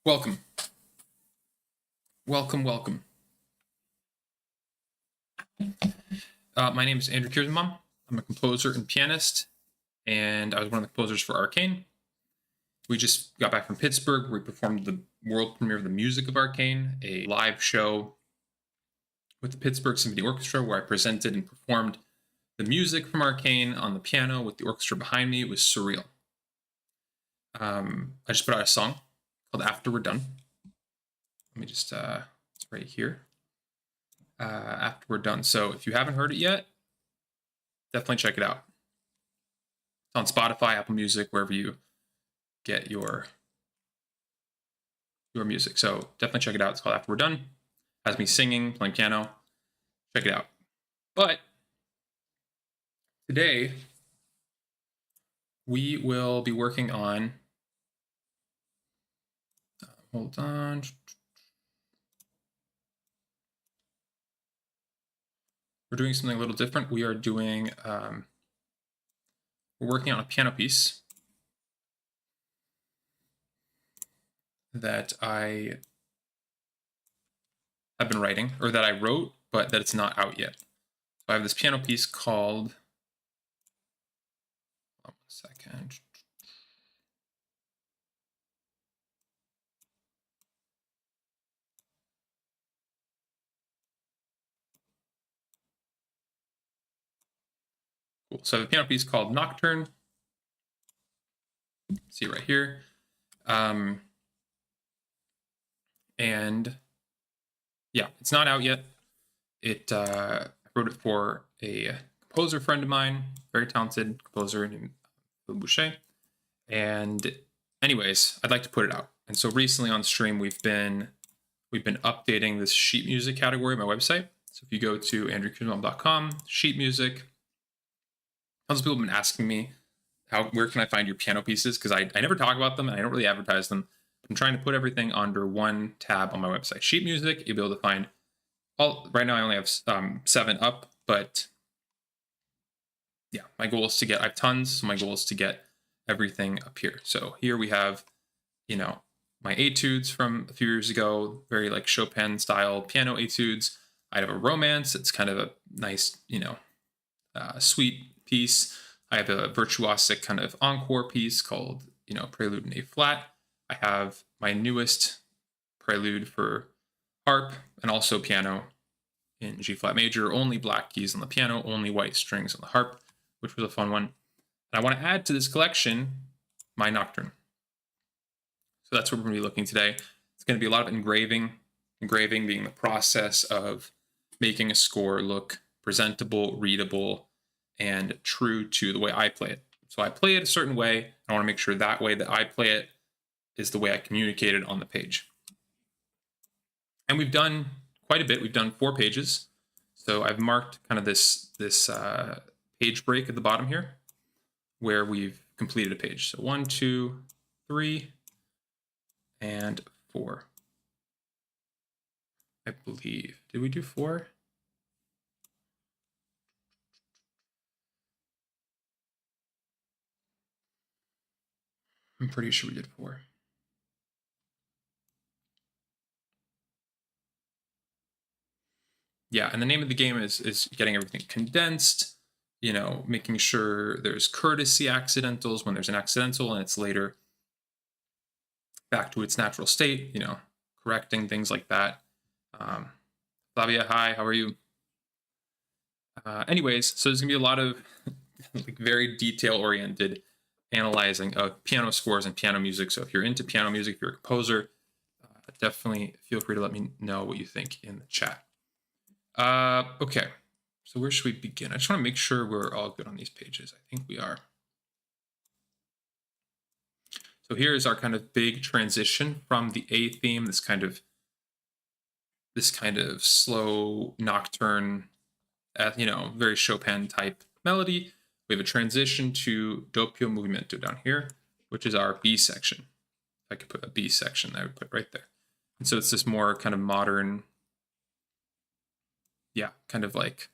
Welcome. Welcome, welcome. My name is Andrew Kierszenbaum. I'm a composer and pianist, and I was one of the composers for Arcane. We just got back from Pittsburgh. We performed the world premiere of the music of Arcane, a live show with the Pittsburgh Symphony Orchestra where I presented and performed the music from Arcane on the piano with the orchestra behind me. It was surreal. I just put out a song called After We're Done. Let me just, it's right here. After we're done. So if you haven't heard it yet, definitely check it out. It's on Spotify, Apple Music, wherever you get your music. So definitely check it out. It's called After We're Done. It has me singing, playing piano. Check it out. But today we will be working on, hold on. We're doing something a little different. We are doing, we're working on a piano piece that I have been writing, or that I wrote, but that it's not out yet. So I have this piano piece called, one second. Cool. So I have a piano piece called Nocturne. See it right here. And yeah, it's not out yet. I wrote it for a composer friend of mine, very talented composer named Phil Boucher. And anyways, I'd like to put it out. And so recently on stream, we've been updating this sheet music category on my website. So if you go to andrewkierszenbaum.com, sheet music, tons of people have been asking me, where can I find your piano pieces? Because I never talk about them and I don't really advertise them. I'm trying to put everything under one tab on my website. Sheet music, you'll be able to find right now I only have 7 up, but yeah, my goal is to get, I have tons, so my goal is to get everything up here. So here we have, my etudes from a few years ago, very like Chopin style piano etudes. I have a romance. It's kind of a nice, sweet piece. I have a virtuosic kind of encore piece called, Prelude in A flat. I have my newest prelude for harp and also piano in G flat major, only black keys on the piano, only white strings on the harp, which was a fun one. And I want to add to this collection my Nocturne. So that's what we're going to be looking today. It's going to be a lot of engraving being the process of making a score look presentable, readable, and true to the way I play it. So I play it a certain way. I want to make sure that way that I play it is the way I communicate it on the page. And we've done quite a bit. We've done 4 pages. So I've marked kind of this page break at the bottom here where we've completed a page. So 1, 2, 3, and 4. I believe. Did we do 4? I'm pretty sure we did 4. Yeah, and the name of the game is getting everything condensed, making sure there's courtesy accidentals when there's an accidental and it's later back to its natural state, correcting things like that. Flavia, hi, how are you? Anyways, so there's gonna be a lot of like very detail-oriented analyzing of piano scores and piano music. So if you're into piano music, if you're a composer, definitely feel free to let me know what you think in the chat. Okay, so where should we begin? I just want to make sure we're all good on these pages. I think we are. So here is our kind of big transition from the A theme, this kind of slow nocturne, very Chopin type melody. We have a transition to doppio movimento down here, which is our B section. If I could put a B section, I would put right there. And so it's this more kind of modern, kind of like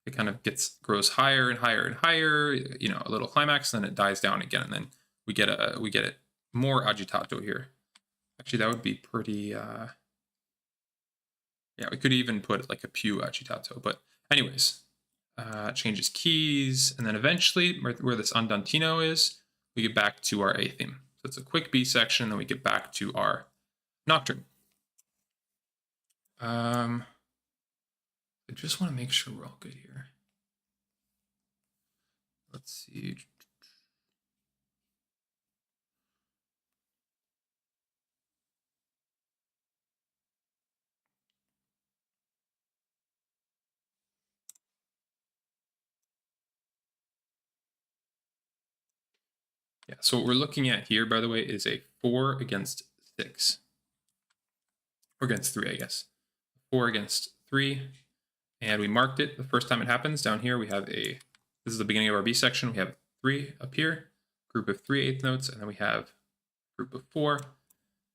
it kind of grows higher and higher and higher, a little climax, then it dies down again, and then we get it more agitato here. Actually, that would be pretty, yeah, we could even put like a più agitato, but anyways, changes keys, and then eventually where this andantino is, we get back to our A theme. So it's a quick B section, then we get back to our nocturne. I just want to make sure we're all good here. Let's see. Yeah, so what we're looking at here, by the way, is a 4 against 6. Or against 3, I guess. 4 against 3. And we marked it the first time it happens. Down here we have this is the beginning of our B section. We have 3 up here, group of 3 eighth notes, and then we have a group of 4.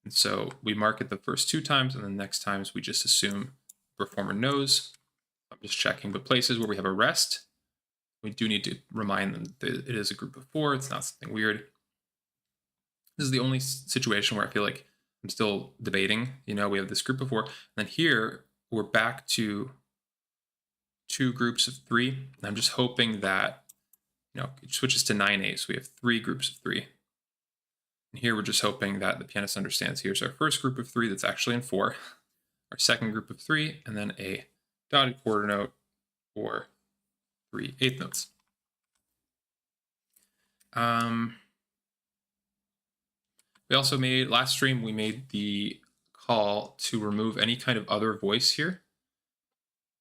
And so we mark it the first 2 times, and then the next times we just assume the performer knows. I'm just checking the places where we have a rest. We do need to remind them that it is a group of 4. It's not something weird. This is the only situation where I feel like I'm still debating. You know, we have this group of 4. And then here, we're back to 2 groups of 3. And I'm just hoping that, you know, it switches to 9/8. So we have 3 groups of 3. And here we're just hoping that the pianist understands. Here's our first group of 3 that's actually in 4. Our second group of 3, and then a dotted quarter note or 3 eighth notes. We also made, last stream, we made the call to remove any kind of other voice here.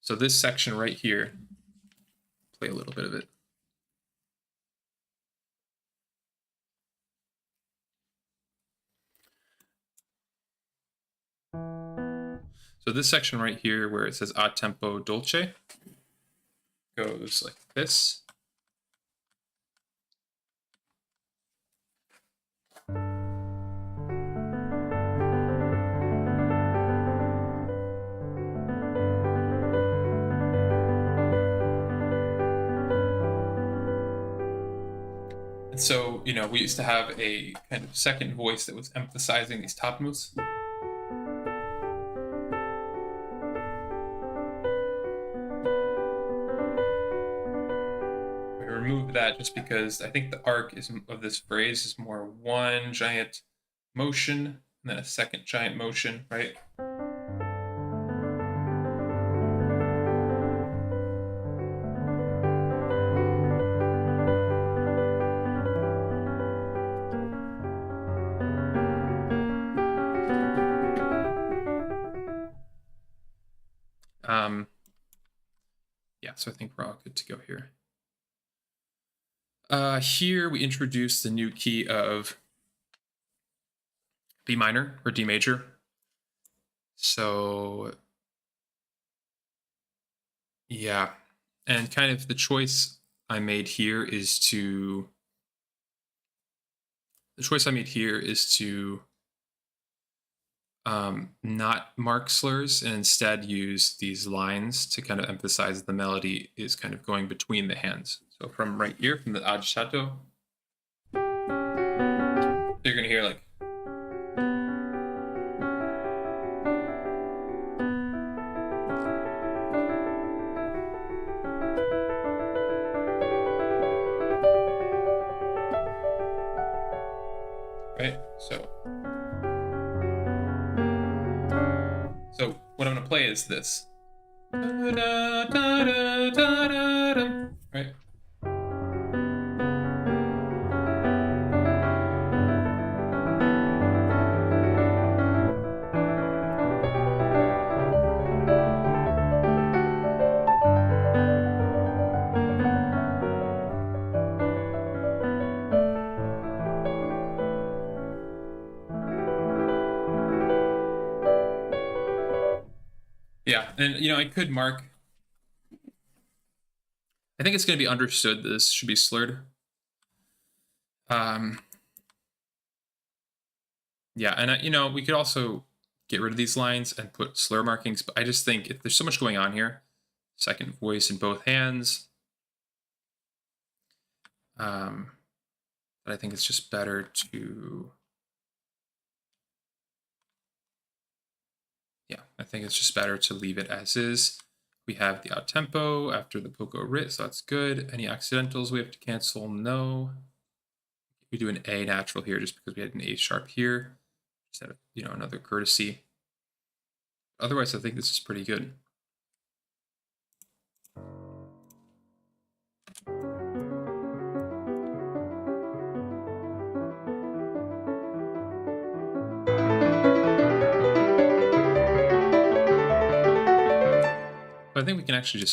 So this section right here, play a little bit of it. So this section right here where it says a tempo dolce goes like this. And so, you know, we used to have a kind of second voice that was emphasizing these top notes. I removed that just because I think the arc of this phrase is more one giant motion and then a second giant motion, right? Yeah, so I think we're all good to go here. Here we introduce the new key of B minor or D major. So yeah, and kind of the choice I made here is to not mark slurs and instead use these lines to kind of emphasize the melody is kind of going between the hands. So from right here, from the agitato, you're gonna hear like, right? So what I'm gonna play is this. Right? Yeah, and you know, I could mark. I think it's going to be understood that this should be slurred. Yeah, and you know, we could also get rid of these lines and put slur markings, but I just think if there's so much going on here, second voice in both hands, that I think it's just better to I think it's just better to leave it as is. We have the out tempo after the poco writ, so that's good. Any accidentals we have to cancel? No. We do an A natural here just because we had an A sharp here. Just out of, you know, another courtesy. Otherwise, I think this is pretty good. I think we can actually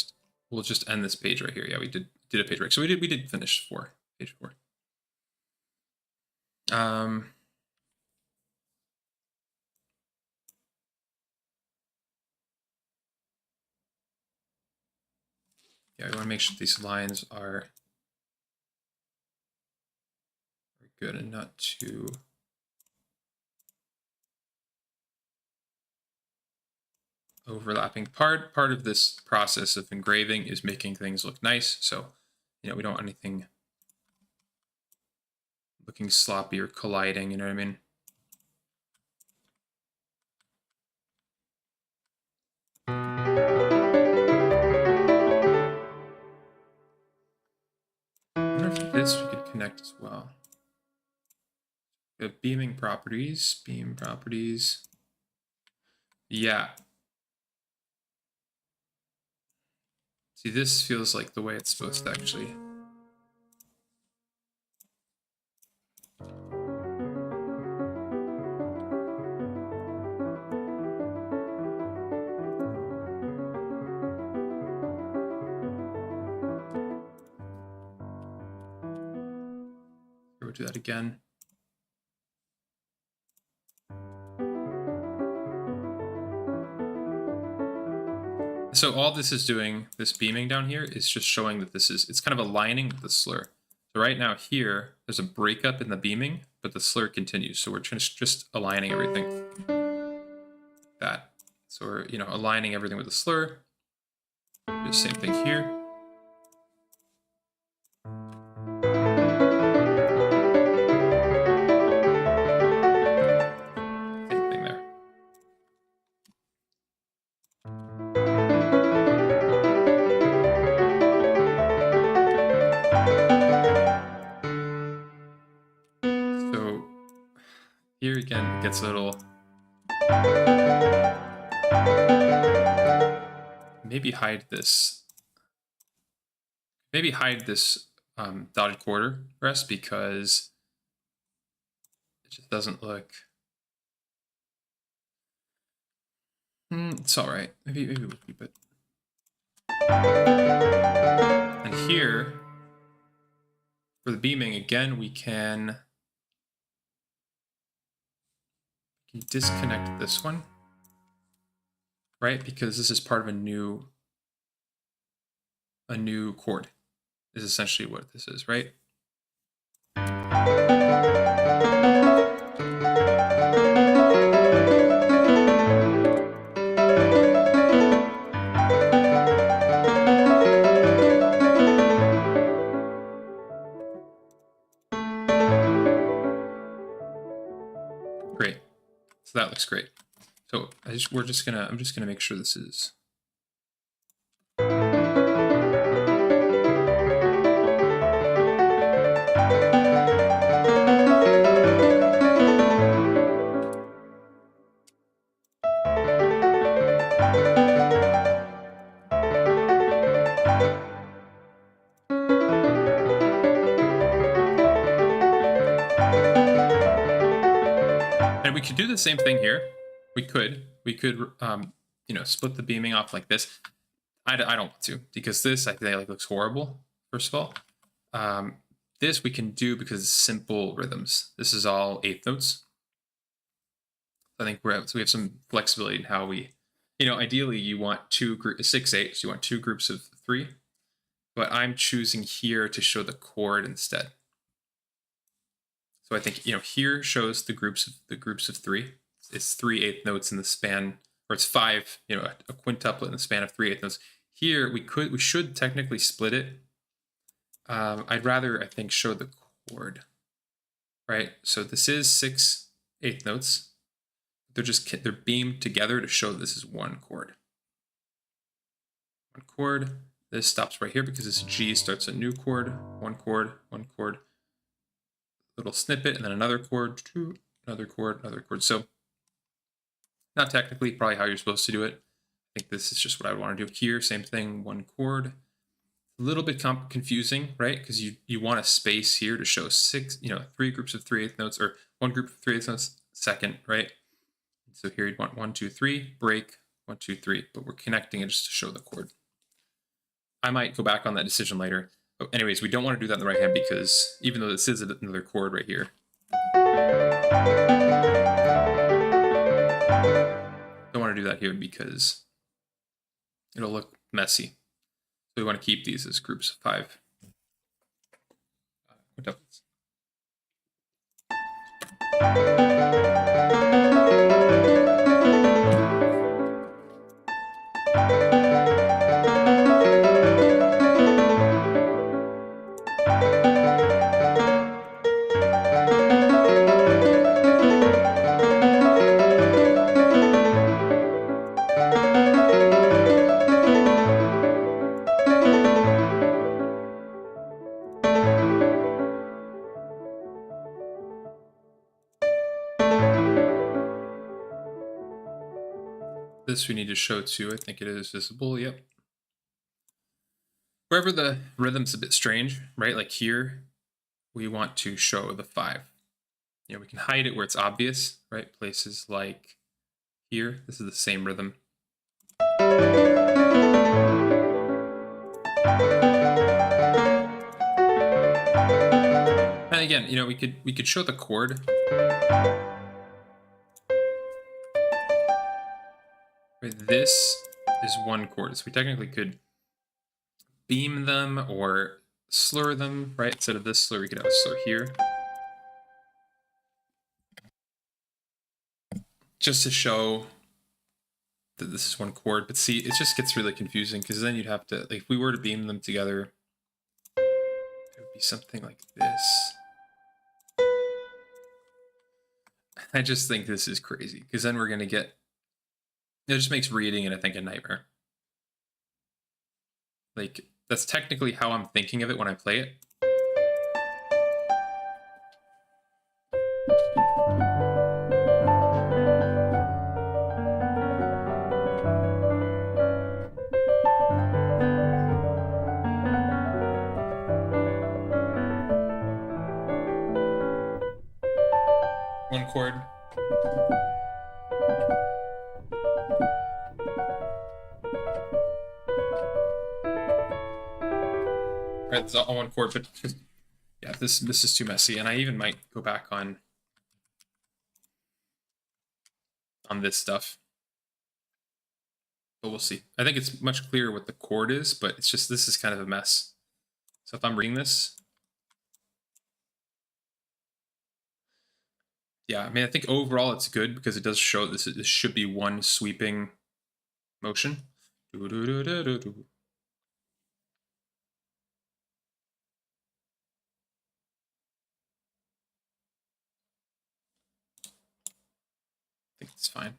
we'll just end this page right here. Yeah, we did a page break. So we did finish page 4. Yeah, we want to make sure these lines are good and not too overlapping. Part of this process of engraving is making things look nice. So, you know, we don't want anything looking sloppy or colliding, you know what I mean? I wonder if this we could connect as well. The beaming properties, beam properties. Yeah. See, this feels like the way it's supposed to actually. We'll do that again. So all this is doing, this beaming down here, is just showing that it's kind of aligning with the slur. So right now here, there's a breakup in the beaming, but the slur continues. So we're just aligning everything. That. So we're, you know, aligning everything with the slur. Do the same thing here. Same thing there. So here again, it gets a little. Maybe hide this. Maybe hide this dotted quarter rest because it just doesn't look. It's all right. Maybe we'll keep it. And here, for the beaming, again, we can disconnect this one, right? Because this is part of a new chord, is essentially what this is, right? Great. So that looks great. So I'm just gonna make sure this is. And we could do the same thing here. We could, you know, split the beaming off like this. I don't want to, because this I think like looks horrible. First of all, this we can do because it's simple rhythms. This is all eighth notes. I think so we have some flexibility in how we, you know, ideally you want 6/8, so you want 2 groups of 3, but I'm choosing here to show the chord instead. So I think, you know, here shows the groups of 3. It's 3 eighth notes in the span, or it's 5, you know, a quintuplet in the span of 3 eighth notes. Here we should technically split it. I'd rather, I think, show the chord, right? So this is 6 eighth notes. they're beamed together to show this is one chord. One chord. This stops right here because this G starts a new chord. One chord, one chord. Little snippet, and then another chord, another chord, another chord. So not technically probably how you're supposed to do it. I think this is just what I want to do here. Same thing, one chord. A little bit confusing, right? Because you want a space here to show three groups of 3/8 notes, or one group of 3/8 notes second, right? So here you'd want 1, 2, 3, break, 1, 2, 3, but we're connecting it just to show the chord. I might go back on that decision later. But anyways, we don't want to do that in the right hand because even though this is another chord right here, don't want to do that here because it'll look messy. So we want to keep these as groups of 5. Quintuplets. This we need to show too. I think it is visible. Yep. Wherever the rhythm's a bit strange, right? Like here, we want to show the 5. You know, we can hide it where it's obvious, right? Places like here, this is the same rhythm. And again, you know, we could show the chord. Right, this is one chord, so we technically could beam them or slur them, right? Instead of this slur, we could have a slur here. Just to show that this is one chord. But see, it just gets really confusing because then you'd have to, like, if we were to beam them together, it would be something like this. I just think this is crazy because then we're going to get, it just makes reading it, I think, a nightmare. Like, that's technically how I'm thinking of it when I play it. One chord. Right, it's all one chord, but yeah, this is too messy, and I even might go back on this stuff. But we'll see. I think it's much clearer what the chord is, but it's just, this is kind of a mess. So if I'm reading this, yeah, I mean, I think overall it's good because it does show this should be one sweeping motion. I think it's fine.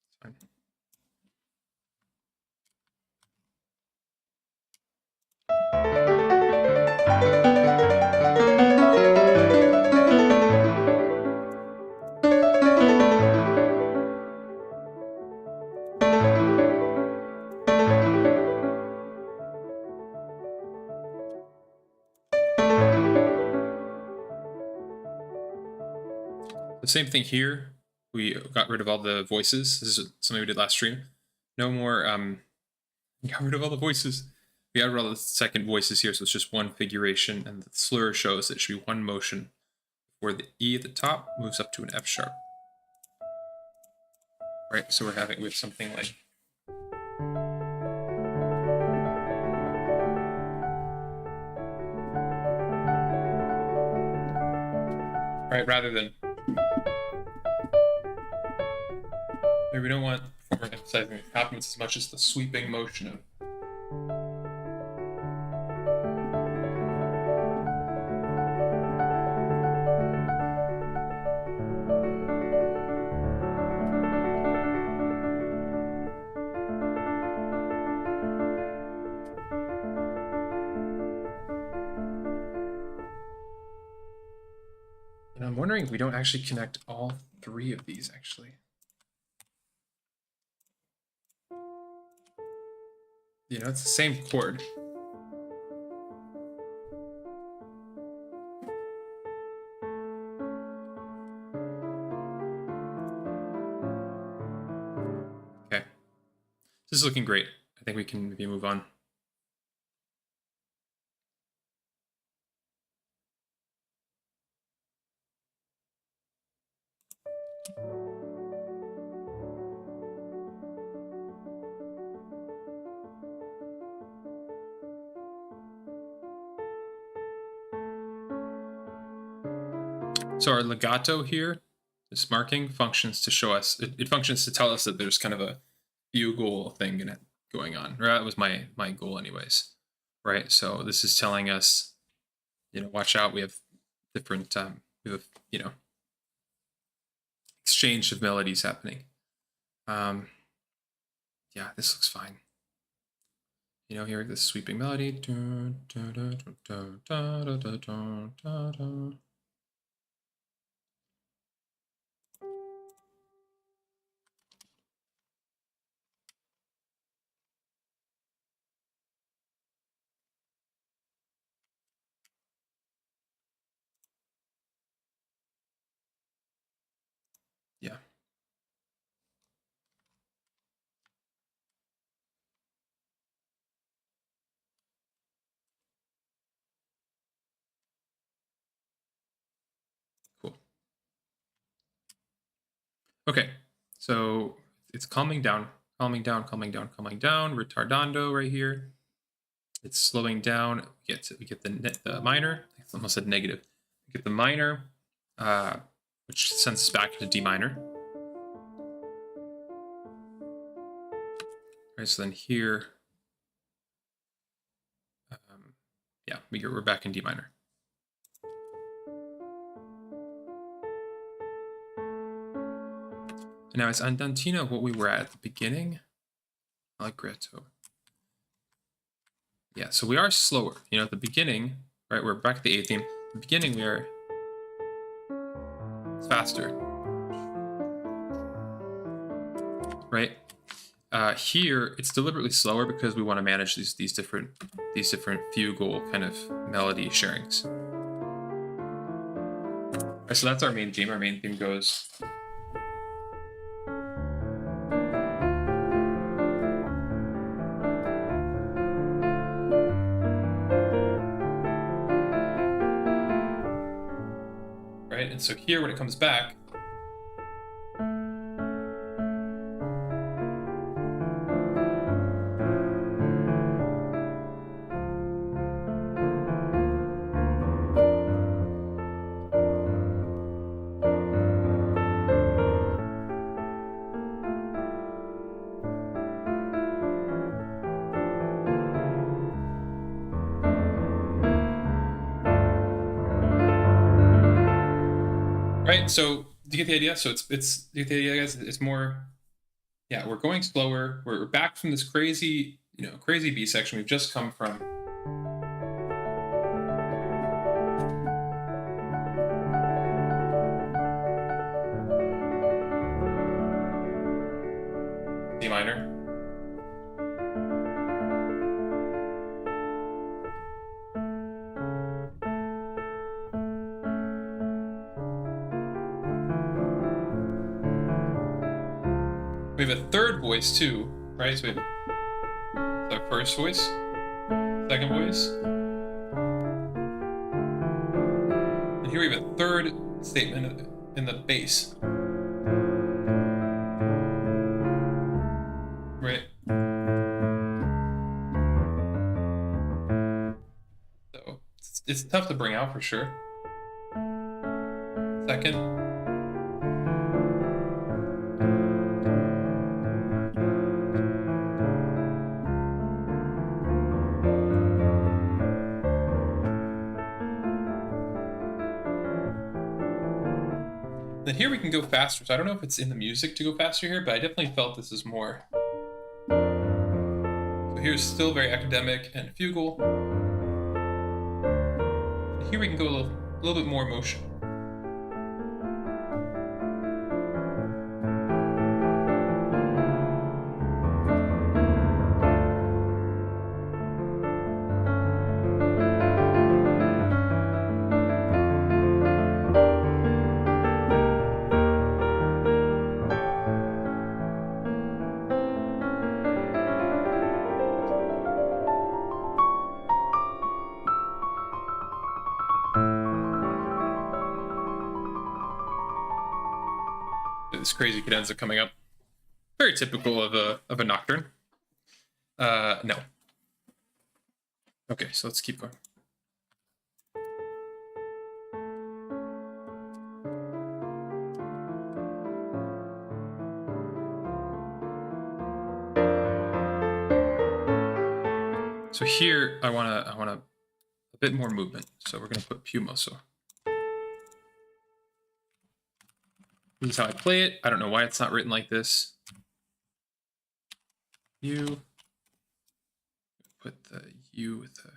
It's fine. The same thing here. We got rid of all the voices. This is something we did last stream. No more, got rid of all the voices. We got rid of all the second voices here, so it's just one figuration, and the slur shows that it should be one motion, where the E at the top moves up to an F sharp. Right, so we have something like, right, rather than, we don't want performer emphasizing the compliments as much as the sweeping motion of. I'm wondering if we don't actually connect all 3 of these, actually. You know, it's the same chord. Okay. This is looking great. I think we can maybe move on. So our legato here, this marking, functions to show us, it functions to tell us that there's kind of a bugle thing going on. Or that was my goal anyways, right? So this is telling us, you know, watch out, we have different, we have, you know, exchange of melodies happening. Yeah, this looks fine. You know, here, this sweeping melody. Yeah. Cool. Okay, so it's calming down, calming down, calming down, calming down. Retardando right here. It's slowing down. We get the minor. I almost said negative. We get the minor, which sends us back to D minor. Right, so then here, yeah, we're back in D minor. And now it's andantino what we were at the beginning. Allegretto. Yeah, so we are slower. You know, at the beginning, right, we're back at the A theme. At the beginning, it's faster. Right? Here, it's deliberately slower because we want to manage these different fugal kind of melody sharings. Right, so that's our main theme. Our main theme goes. Right, and so here when it comes back, right? So do you get the idea? So it's do you get the idea, guys? It's more, yeah, we're going slower. We're back from this crazy, you know, crazy B section we've just come from. D minor. We have a third voice too, right? So we have our first voice, second voice. And here we have a third statement in the bass. Right? So it's tough to bring out for sure. Second. Then here we can go faster. So I don't know if it's in the music to go faster here, but I definitely felt this is more. So here's still very academic and fugal. And here we can go a little bit more emotional. this crazy cadenza coming up. Very typical of a nocturne. No. Okay, so let's keep going. So here I want a bit more movement. So we're going to put più mosso. This is how I play it. I don't know why it's not written like this. U. Put the U with the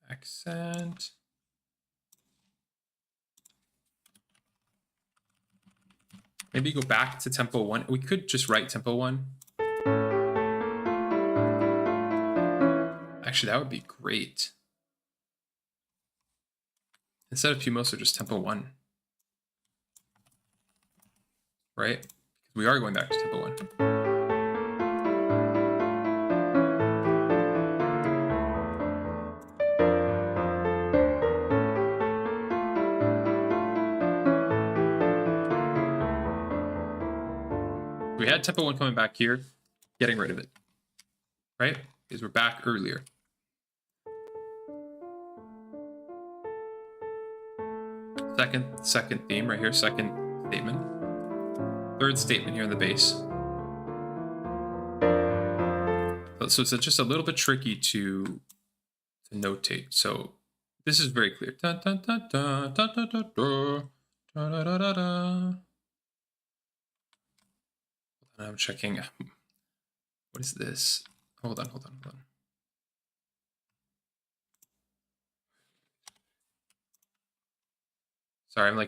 accent. Maybe go back to tempo 1. We could just write tempo 1. Actually, that would be great. Instead of più mosso, just tempo 1. Right? We are going back to tempo 1. We had tempo 1 coming back here, getting rid of it, right? Because we're back earlier. Second theme right here, second statement. Third statement here in the bass. So it's just a little bit tricky to notate. So this is very clear. Dun, dun, dun, dun, dun, dun, dun, dun, dun, dun, dun, dun. I'm checking. What is this? Hold on. Sorry, I'm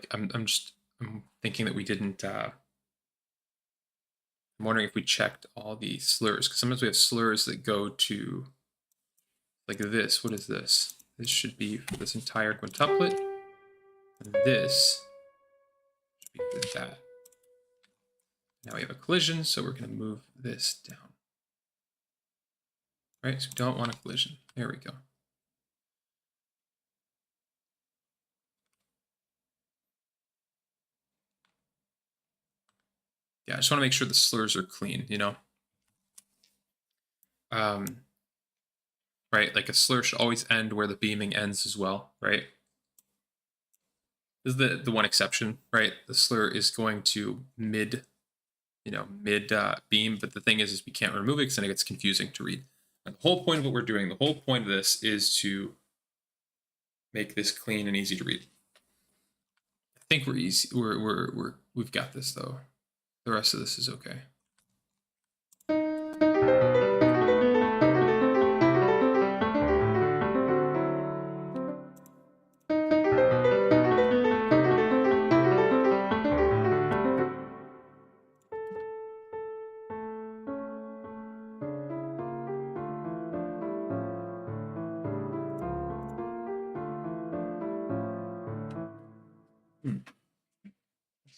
thinking that we didn't. I'm wondering if we checked all the slurs, because sometimes we have slurs that go to like this. What is this? This should be for this entire quintuplet. And this should be for that. Now we have a collision, so we're going to move this down. Right, so we don't want a collision. There we go. Yeah, I just want to make sure the slurs are clean, you know? Right, like a slur should always end where the beaming ends as well, right? This is the one exception, right? The slur is going to mid beam, but the thing is we can't remove it because then it gets confusing to read. And the whole point of what we're doing, the whole point of this is to make this clean and easy to read. I think we're easy. We've got this though. The rest of this is okay.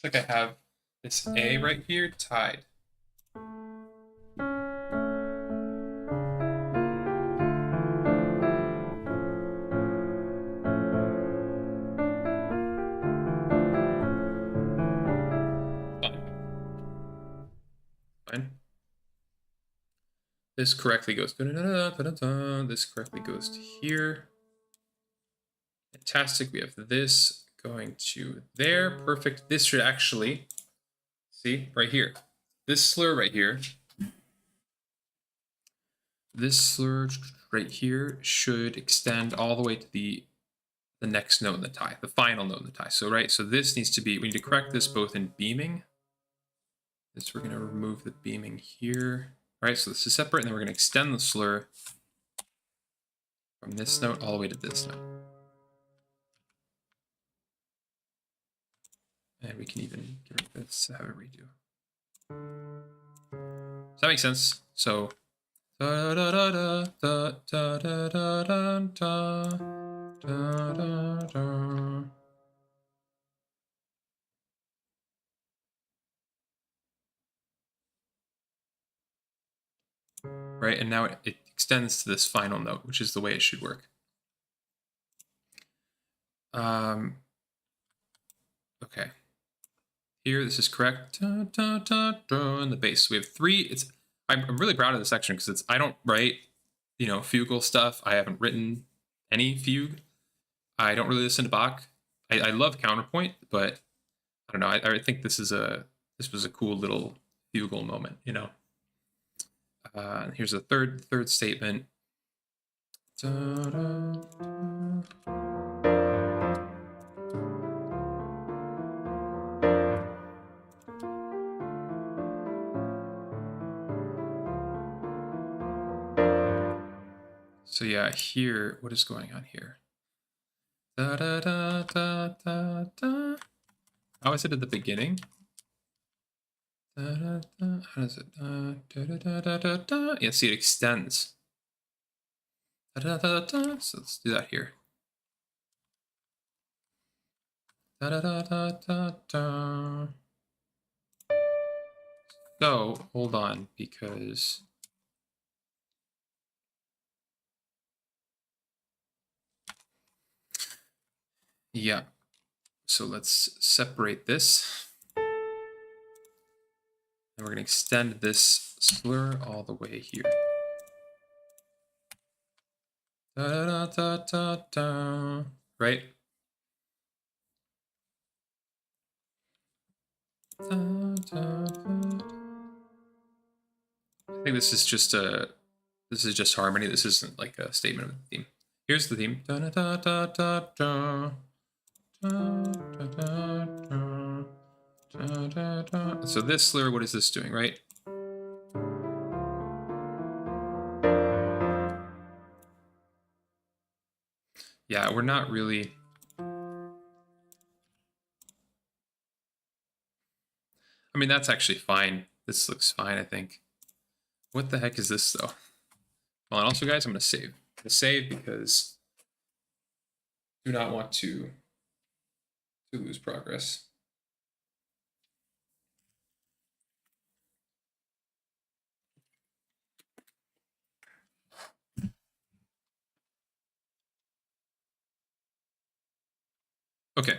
Looks like I have this A right here tied. Fine. This correctly goes. This correctly goes to here. Fantastic. We have this going to there. Perfect. This should actually, see, right here. This slur right here. This slur right here should extend all the way to the next note in the tie, the final note in the tie. So, right, so this needs to be, we need to correct this both in beaming. This, we're going to remove the beaming here. Right, so this is separate, and then we're going to extend the slur from this note all the way to this note. And we can even get rid of this, have it redo. Does that make sense? So, da da da da da da da da da da da da. Right, and now it extends to this final note, which is the way it should work. Okay. Here, this is correct. Da, da, da, da, in the bass. We have 3. I'm really proud of this section because I don't write, fugal stuff. I haven't written any fugue. I don't really listen to Bach. I love counterpoint, but I don't know. I think this was a cool little fugal moment, Here's the third statement. Da, da, da. So yeah, here, what is going on here? Da da da da da da. How is it at the beginning? Da, da, da. How does it? Da, da, da, da, da, da. Yeah, see, it extends. Da, da, da, da. So let's do that here. Da da da da da da. So hold on, because yeah. So let's separate this. And we're going to extend this slur all the way here. Da da da da da. Right? Da, da, da. I think this is just harmony. This isn't like a statement of the theme. Here's the theme. Da da da da da da. Da, da, da, da. Da, da, da. So this slur, what is this doing, right? Yeah, we're not really. I mean, that's actually fine. This looks fine, I think. What the heck is this, though? Well, and also, guys, I'm going to save. I'm going to save because I do not want to lose progress. Okay.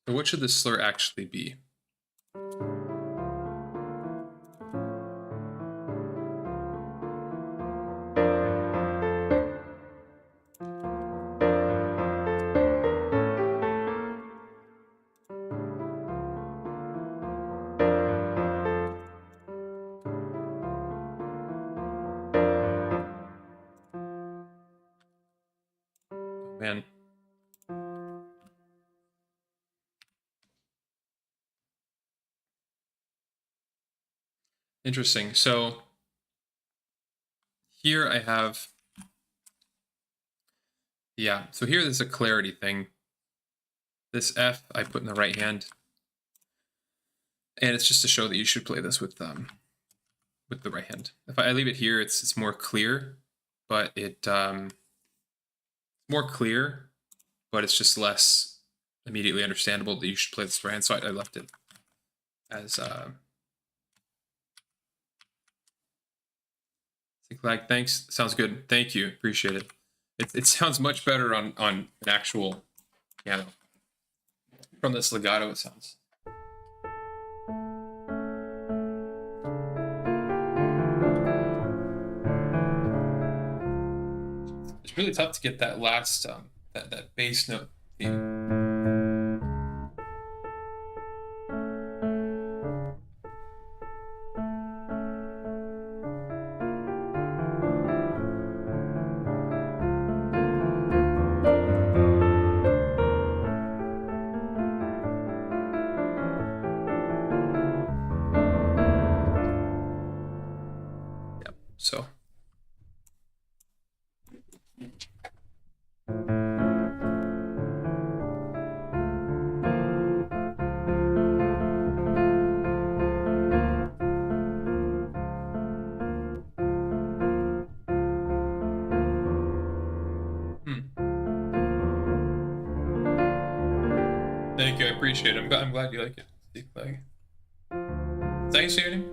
So what should this slur actually be? Man. Interesting. So here I have, yeah, so here there's a clarity thing. This F I put in the right hand. And it's just to show that you should play this with the right hand. If I leave it here, it's more clear, but more clear, but it's just less immediately understandable that you should play this right hand. So I left it as lag. Thanks. Sounds good. Thank you. Appreciate it. It sounds much better on an actual piano. From this legato, it sounds. It's really tough to get that last that bass note. So thank you, I appreciate it. I'm glad you like it. Steve Clegg. Thanks, Shooting.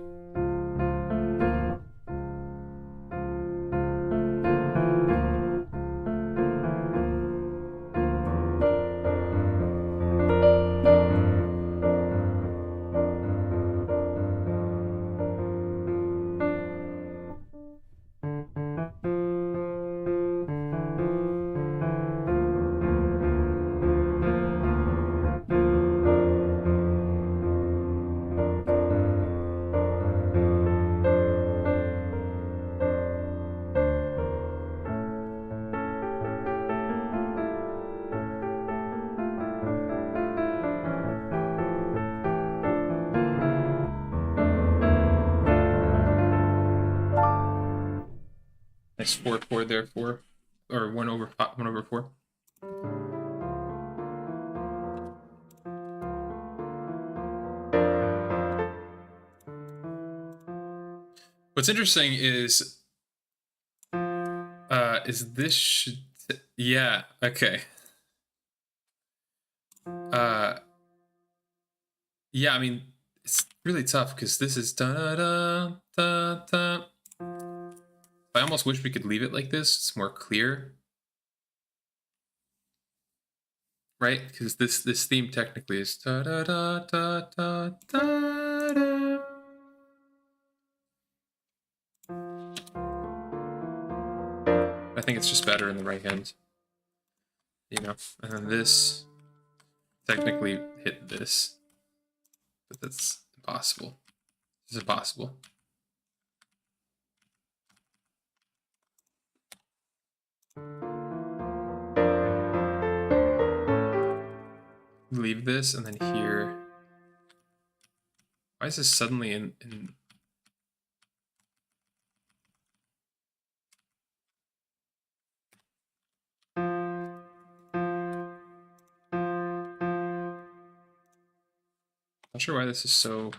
nice 4 chord there, 4 or 1/4. What's interesting is this yeah, okay. Yeah, I mean, it's really tough because this is da da da da. I almost wish we could leave it like this. It's more clear, right? Because this theme technically is da da da da da da da. I think it's just better in the right hand, you know. And then this technically hit this, but that's impossible. It's impossible. Leave this and then here. Why is this suddenly in not sure why this is so.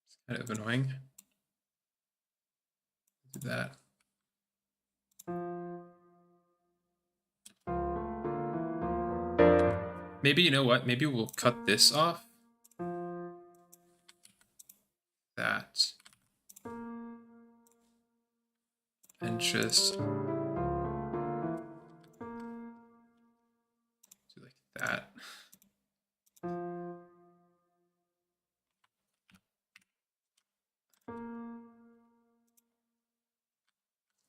It's kind of annoying. Do that. Maybe, you know what? Maybe we'll cut this off. That. And just do like that.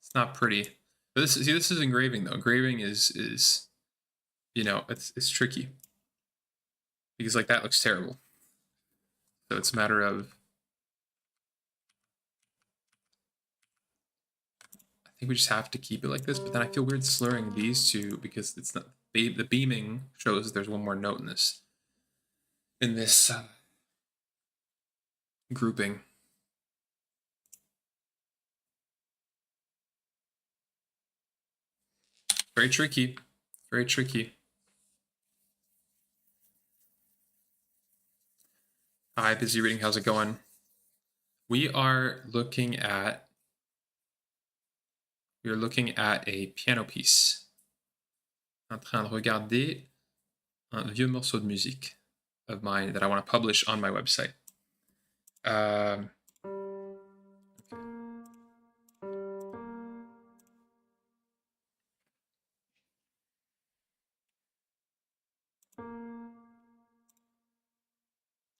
It's not pretty. But this is engraving though. Engraving is you know, it's tricky. Because like that looks terrible. So it's a matter of I think we just have to keep it like this, but then I feel weird slurring these two because it's not the beaming shows there's one more note in this grouping. Very tricky. Very tricky. Hi, busy reading. How's it going? We are looking at a piano piece. En train de regarder un vieux morceau de musique of mine that I want to publish on my website. Okay.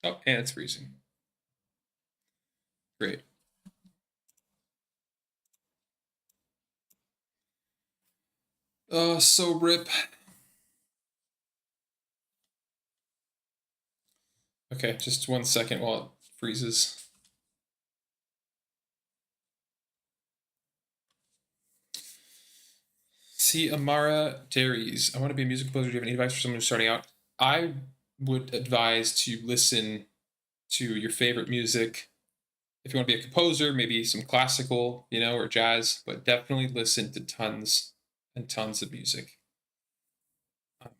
Oh, and it's freezing. Great. So rip. Okay, just 1 second while it freezes. See, Amara Dairies. I want to be a music composer. Do you have any advice for someone who's starting out? I would advise to listen to your favorite music. If you want to be a composer, maybe some classical, you know, or jazz, but definitely listen to tons and tons of music.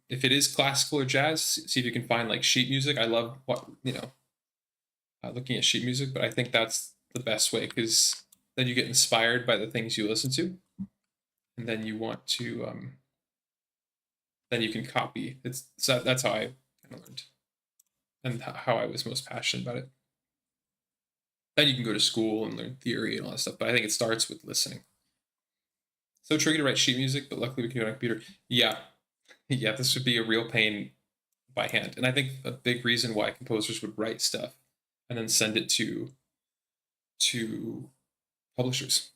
If it is classical or jazz, see if you can find like sheet music. I love looking at sheet music, but I think that's the best way because then you get inspired by the things you listen to, and then you want to then you can copy. That's how I kind of learned, and how I was most passionate about it. Then you can go to school and learn theory and all that stuff, but I think it starts with listening. So tricky to write sheet music, but luckily we can do it on a computer. Yeah, yeah, this would be a real pain by hand, and I think a big reason why composers would write stuff and then send it to publishers,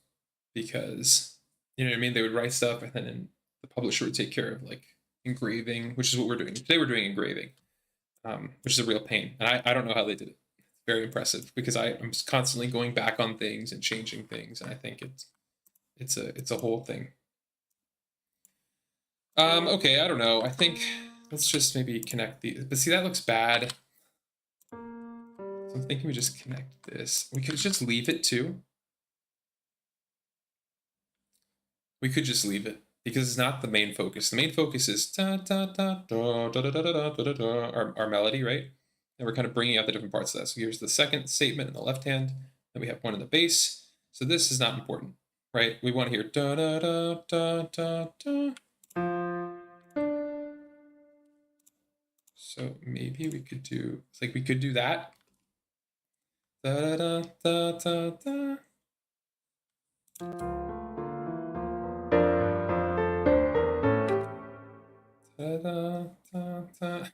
because you know what I mean. They would write stuff, and then the publisher would take care of like engraving, which is what we're doing today. We're doing engraving, which is a real pain, and I don't know how they did it. It's very impressive because I'm constantly going back on things and changing things, and I think it's It's a whole thing. Okay, I don't know. I think let's just maybe connect these. But see, that looks bad. So I'm thinking we just connect this. We could just leave it too. We could just leave it because it's not the main focus. The main focus is our melody, right? And we're kind of bringing out the different parts of that. So here's the second statement in the left hand. Then we have one in the bass. So this is not important, right? We want to hear da da da da da da. So maybe we could do, it's like we could do that. Da da da da da. Da da da da.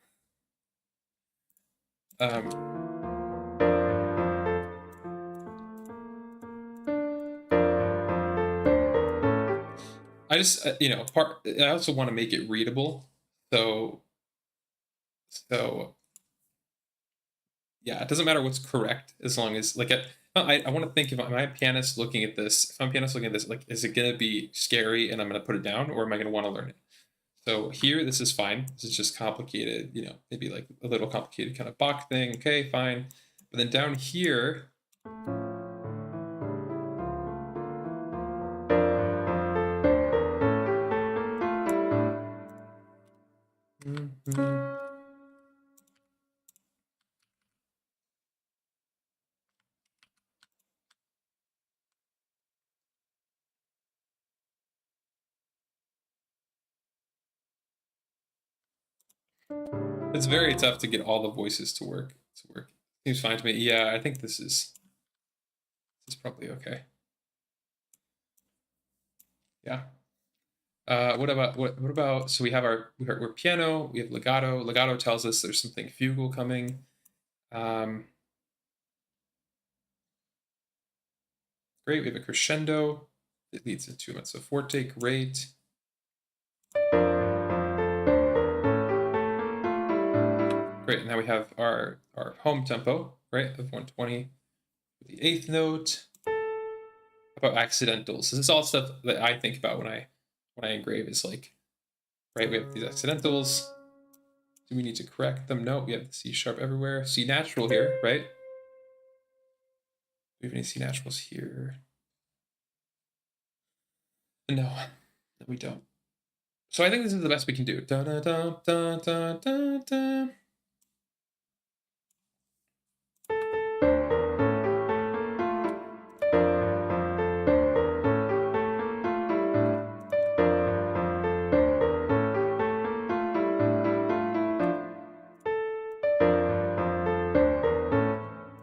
I just, you know, I also want to make it readable. So yeah, it doesn't matter what's correct as long as, like, I want to think, if I'm a pianist looking at this, like, is it going to be scary and I'm going to put it down, or am I going to want to learn it? So here, this is fine. This is just complicated, you know, maybe like a little complicated kind of Bach thing. Okay, fine. But then down here, it's very tough to get all the voices to work. Seems fine to me. Yeah, I think this is probably okay. Yeah. What about, so we have we're piano, we have legato. Legato tells us there's something fugal coming. Great, we have a crescendo. It leads into a mezzo forte, great. Great, now we have our home tempo, right, of 120 with the eighth note. How about accidentals? This is all stuff that I think about when I engrave, is like, right, we have these accidentals. Do we need to correct them? No, we have the C sharp everywhere. C natural here, right? Do we have any C naturals here? No, we don't. So I think this is the best we can do. Da, da, da, da, da, da, da.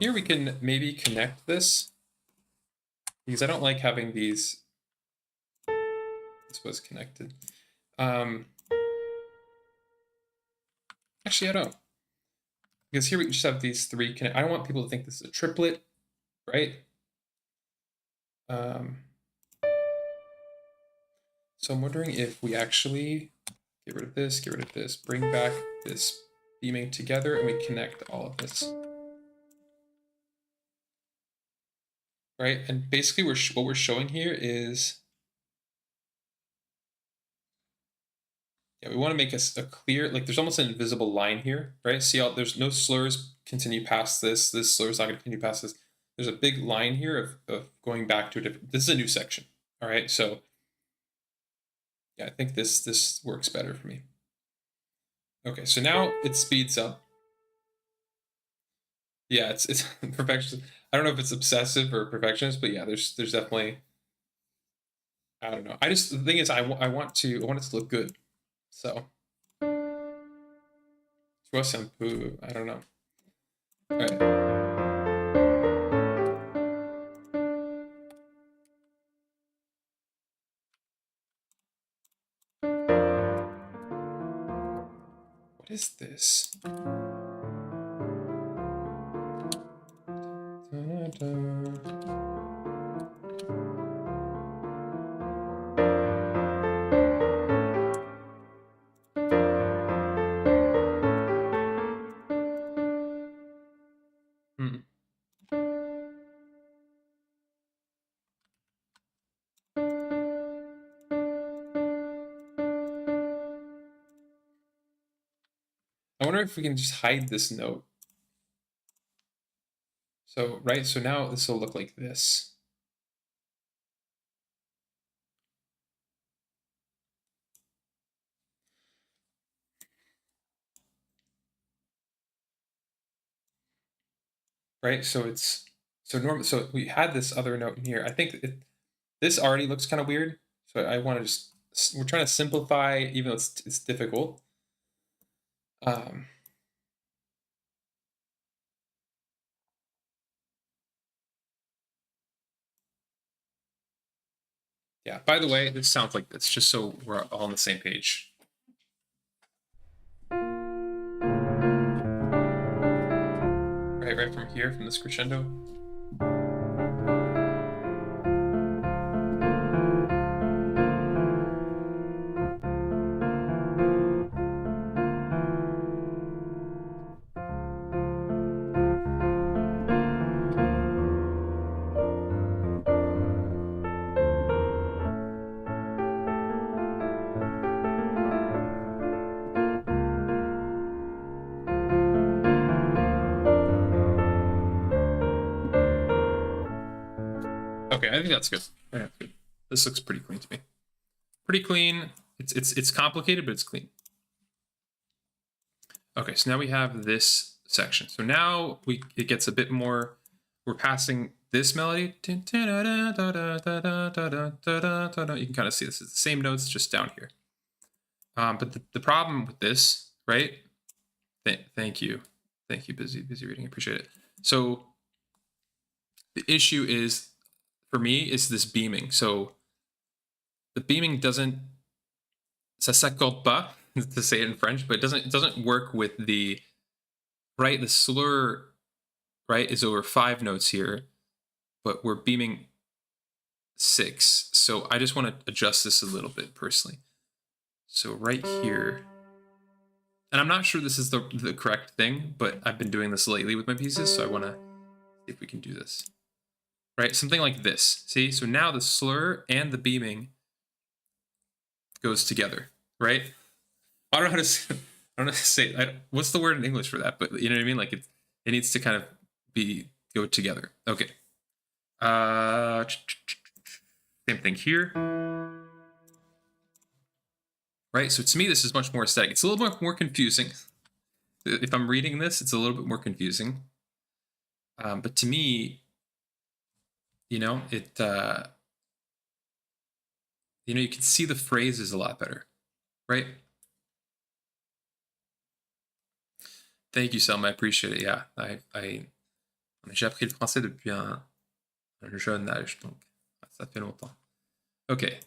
Here we can maybe connect this, because I don't like having these. This was connected. Actually, I don't. Because here we just have these three. I don't want people to think this is a triplet, right? So I'm wondering if we actually get rid of this, bring back this beaming together, and we connect all of this. Right, and basically what we're showing here is, yeah, we want to make a clear, like, there's almost an invisible line here, right? See how there's no slurs continue past this. This slur is not going to continue past this. There's a big line here of going back to a different, this is a new section, all right? So yeah, I think this works better for me. Okay, so now it speeds up. Yeah, it's perfectionist. I don't know if it's obsessive or perfectionist, but yeah, there's definitely, I don't know. The thing is, I want it to look good. So, shampoo, I don't know. All right. What is this? wonder if we can just hide this note. So, right, so now this will look like this. Right, so it's, so we had this other note in here. I think this already looks kind of weird. So I want to just, we're trying to simplify, even though it's difficult. Yeah, by the way, this sounds like it's just so we're all on the same page. Right from here, from this crescendo. Okay, I think that's good. Yeah, good. This looks pretty clean to me. Pretty clean. It's complicated, but it's clean. Okay, so now we have this section. So now it gets a bit more. We're passing this melody. You can kind of see this is the same notes just down here. But the problem with this, right? Thank you, busy reading. I appreciate it. So the issue is, for me, is this beaming. So the beaming doesn't, ça s'accorde pas, to say it in French, but it doesn't work with the, right? The slur, right, is over 5 notes here, but we're beaming 6. So I just want to adjust this a little bit personally. So right here, and I'm not sure this is the correct thing, but I've been doing this lately with my pieces, so I want to see if we can do this. Right, something like this. See, so now the slur and the beaming goes together, right? I don't know how to say, what's the word in English for that, but you know what I mean? Like it needs to kind of go together. Okay. Same thing here. Right, so to me, this is much more aesthetic. It's a little bit more confusing. If I'm reading this, it's a little bit more confusing. But to me, you know, you can see the phrases a lot better, right? Thank you, Selma. I appreciate it. Yeah, j'ai appris le français depuis un jeune âge, donc ça fait longtemps. Okay.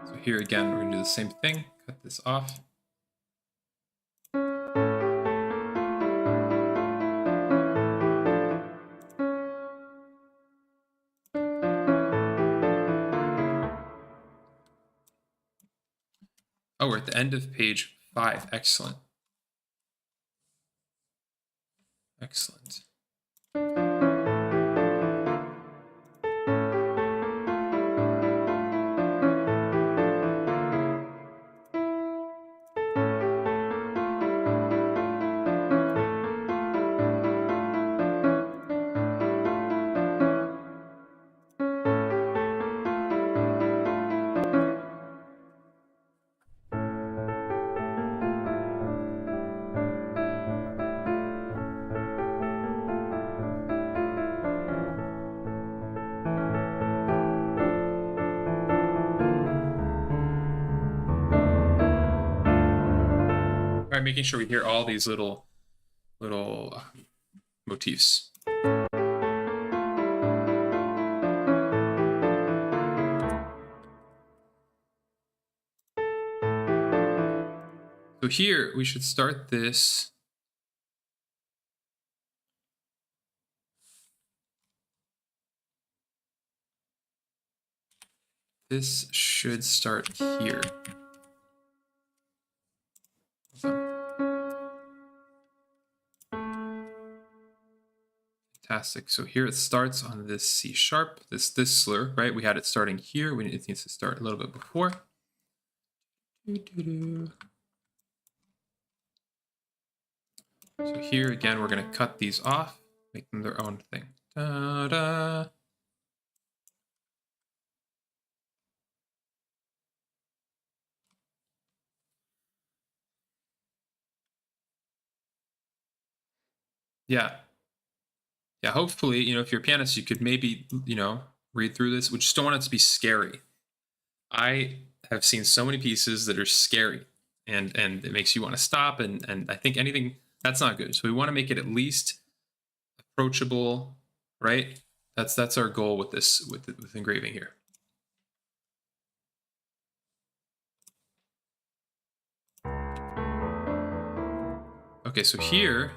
So here again, we're gonna do the same thing. Cut this off. Oh, we're at the end of page 5. Excellent. Excellent. Right, making sure we hear all these little motifs. So here we should start this. This should start here. Fantastic. So here it starts on this C sharp, this slur, right? We had it starting here. It needs to start a little bit before. So here again, we're going to cut these off, make them their own thing. Da-da. Yeah. Yeah, hopefully, if you're a pianist, you could maybe, read through this. We just don't want it to be scary. I have seen so many pieces that are scary and it makes you want to stop. And I think anything that's not good. So we want to make it at least approachable, right? That's our goal with this, with engraving here. Okay, so here,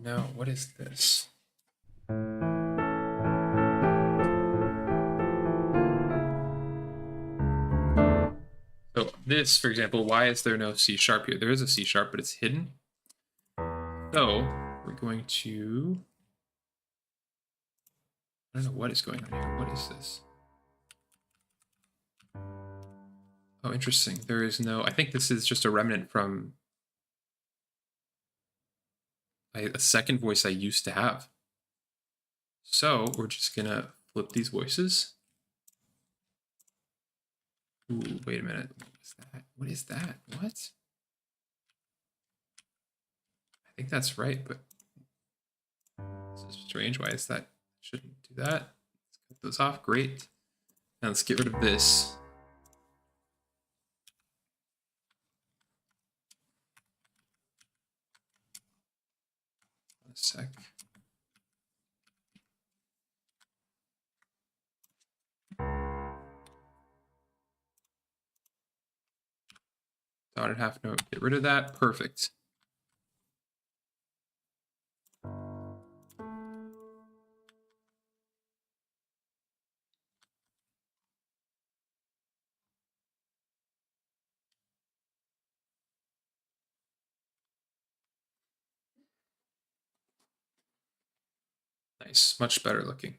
now what is this? So this, for example, why is there no C sharp here? There is a C sharp, but it's hidden. So we're going to, I don't know what is going on here. What is this? Oh, interesting. There is no, I think this is just a remnant from a second voice I used to have. So we're just gonna flip these voices. Ooh, wait a minute. What is that? What? I think that's right, but this is strange. Why is that? Shouldn't do that. Let's cut those off. Great. Now let's get rid of this. A sec. Dotted half note. Get rid of that. Perfect. Nice. Much better looking.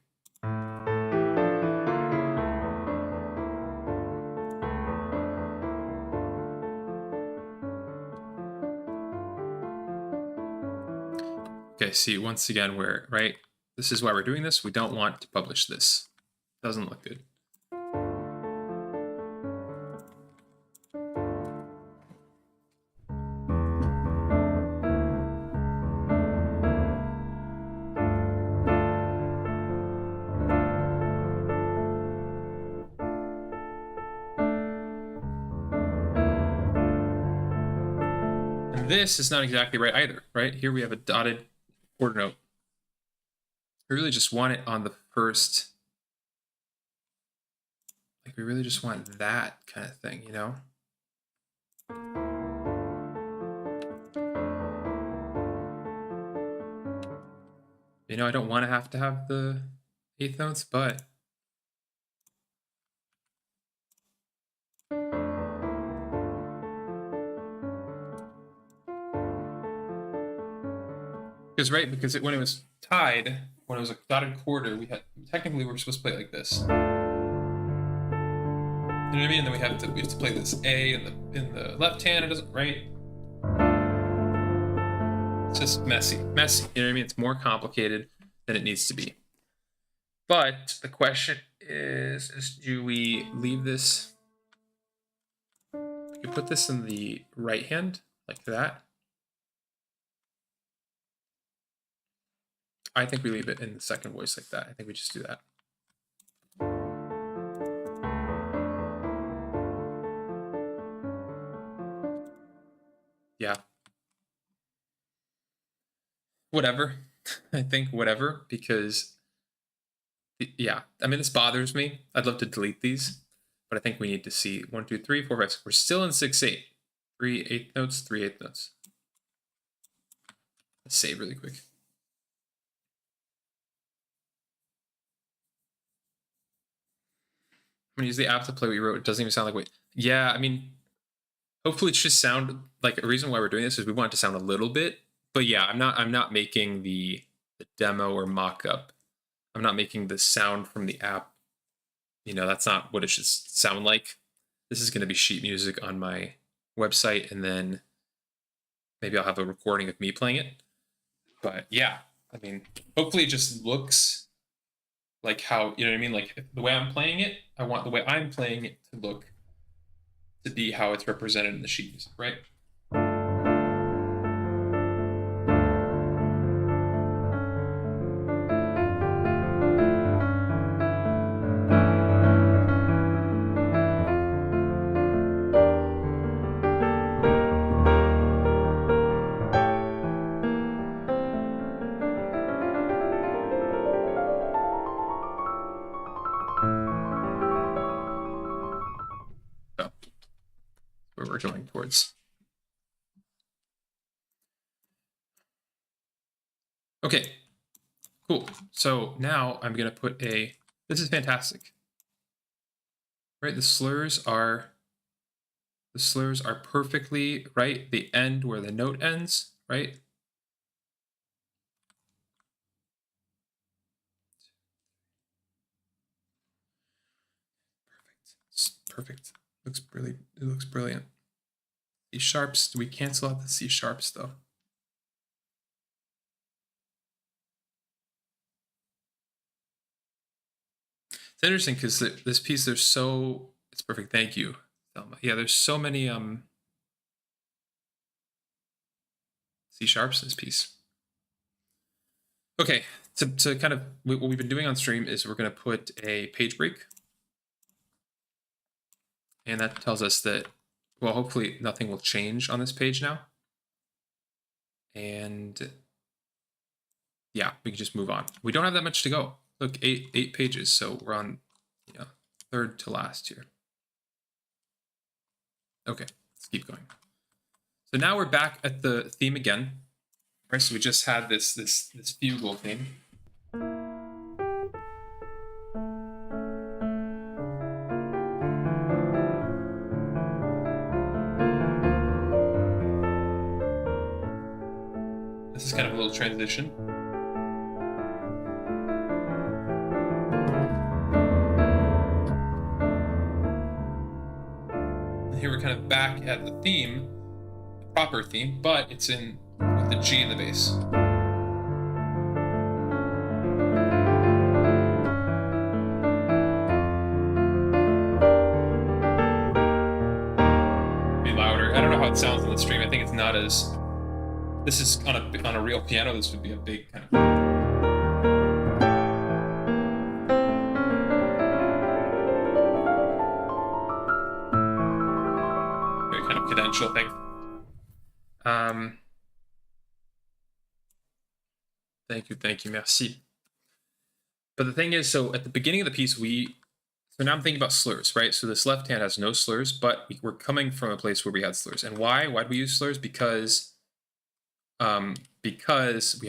Okay, see, once again, right? This is why we're doing this. We don't want to publish this. Doesn't look good. And this is not exactly right either, right? Here we have a dotted quarter note. We really just want it on the first, like we really just want that kind of thing, I don't want to have the eighth notes, but because when it was tied, when it was a dotted quarter, we were supposed to play it like this. You know what I mean? And then we have to play this A in the left hand. It doesn't, right? It's just messy. You know what I mean? It's more complicated than it needs to be. But the question is do we leave this? You put this in the right hand like that. I think we leave it in the second voice like that. I think we just do that. Yeah. Whatever. I think whatever, because yeah, I mean, this bothers me. I'd love to delete these, but I think we need to see 1, 2, 3, 4, 5, 6. We're still in 6/8. 3 8 notes, 3 8 notes. Let's save really quick. I'm gonna use the app to play what you wrote. It doesn't even sound like wait. Yeah, I mean, hopefully it should sound like, a reason why we're doing this is we want it to sound a little bit, but yeah, I'm not making the demo or mock-up. I'm not making the sound from the app. You know, that's not what it should sound like. This is going to be sheet music on my website, and then maybe I'll have a recording of me playing it. But yeah, I mean, hopefully it just looks like how, you know what I mean? Like the way I'm playing it, I want the way I'm playing it to look, to be how it's represented in the sheet music, right? So where we're going towards. Okay, cool. So now I'm going to put a, this is fantastic. Right, the slurs are perfectly right. They end where the note ends, right? Perfect. It looks brilliant. C sharps, do we cancel out the C sharps though? It's interesting because this piece, it's perfect. Thank you, Thelma. Yeah, there's so many C sharps in this piece. Okay, to kind of, what we've been doing on stream is we're going to put a page break. And that tells us that, well, hopefully nothing will change on this page now. And yeah, we can just move on. We don't have that much to go. Look, eight pages, so we're on, you know, third to last here. Okay, let's keep going. So now we're back at the theme again. Right, so we just had this fugal theme. This is kind of a little transition. And here we're kind of back at the theme, the proper theme, but it's in with the G in the bass. Be louder. I don't know how it sounds on the stream. I think it's not as. This is on a real piano. This would be a big kind of. Very kind of cadential thing. Thank you, merci. But the thing is, so at the beginning of the piece, so now I'm thinking about slurs, right? So this left hand has no slurs, but we're coming from a place where we had slurs. And why? Why do we use slurs? Because we